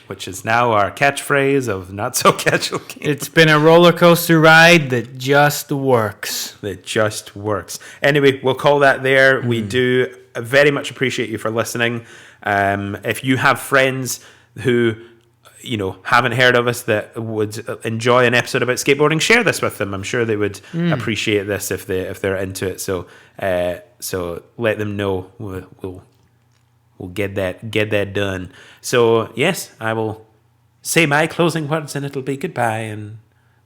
which is now our catchphrase of Not So Casual Games. It's been a roller coaster ride that just works. It just works. Anyway, we'll call that there. We do very much appreciate you for listening. If you have friends who, you know, haven't heard of us that would enjoy an episode about skateboarding, share this with them. I'm sure they would appreciate this if they're into it. So let them know. We'll get that done. So yes, I will say my closing words, and it'll be goodbye and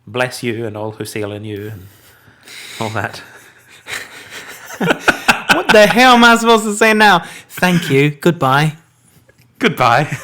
bless you and all who sail in you and all that. What the hell am I supposed to say now? Thank you. Goodbye. Goodbye.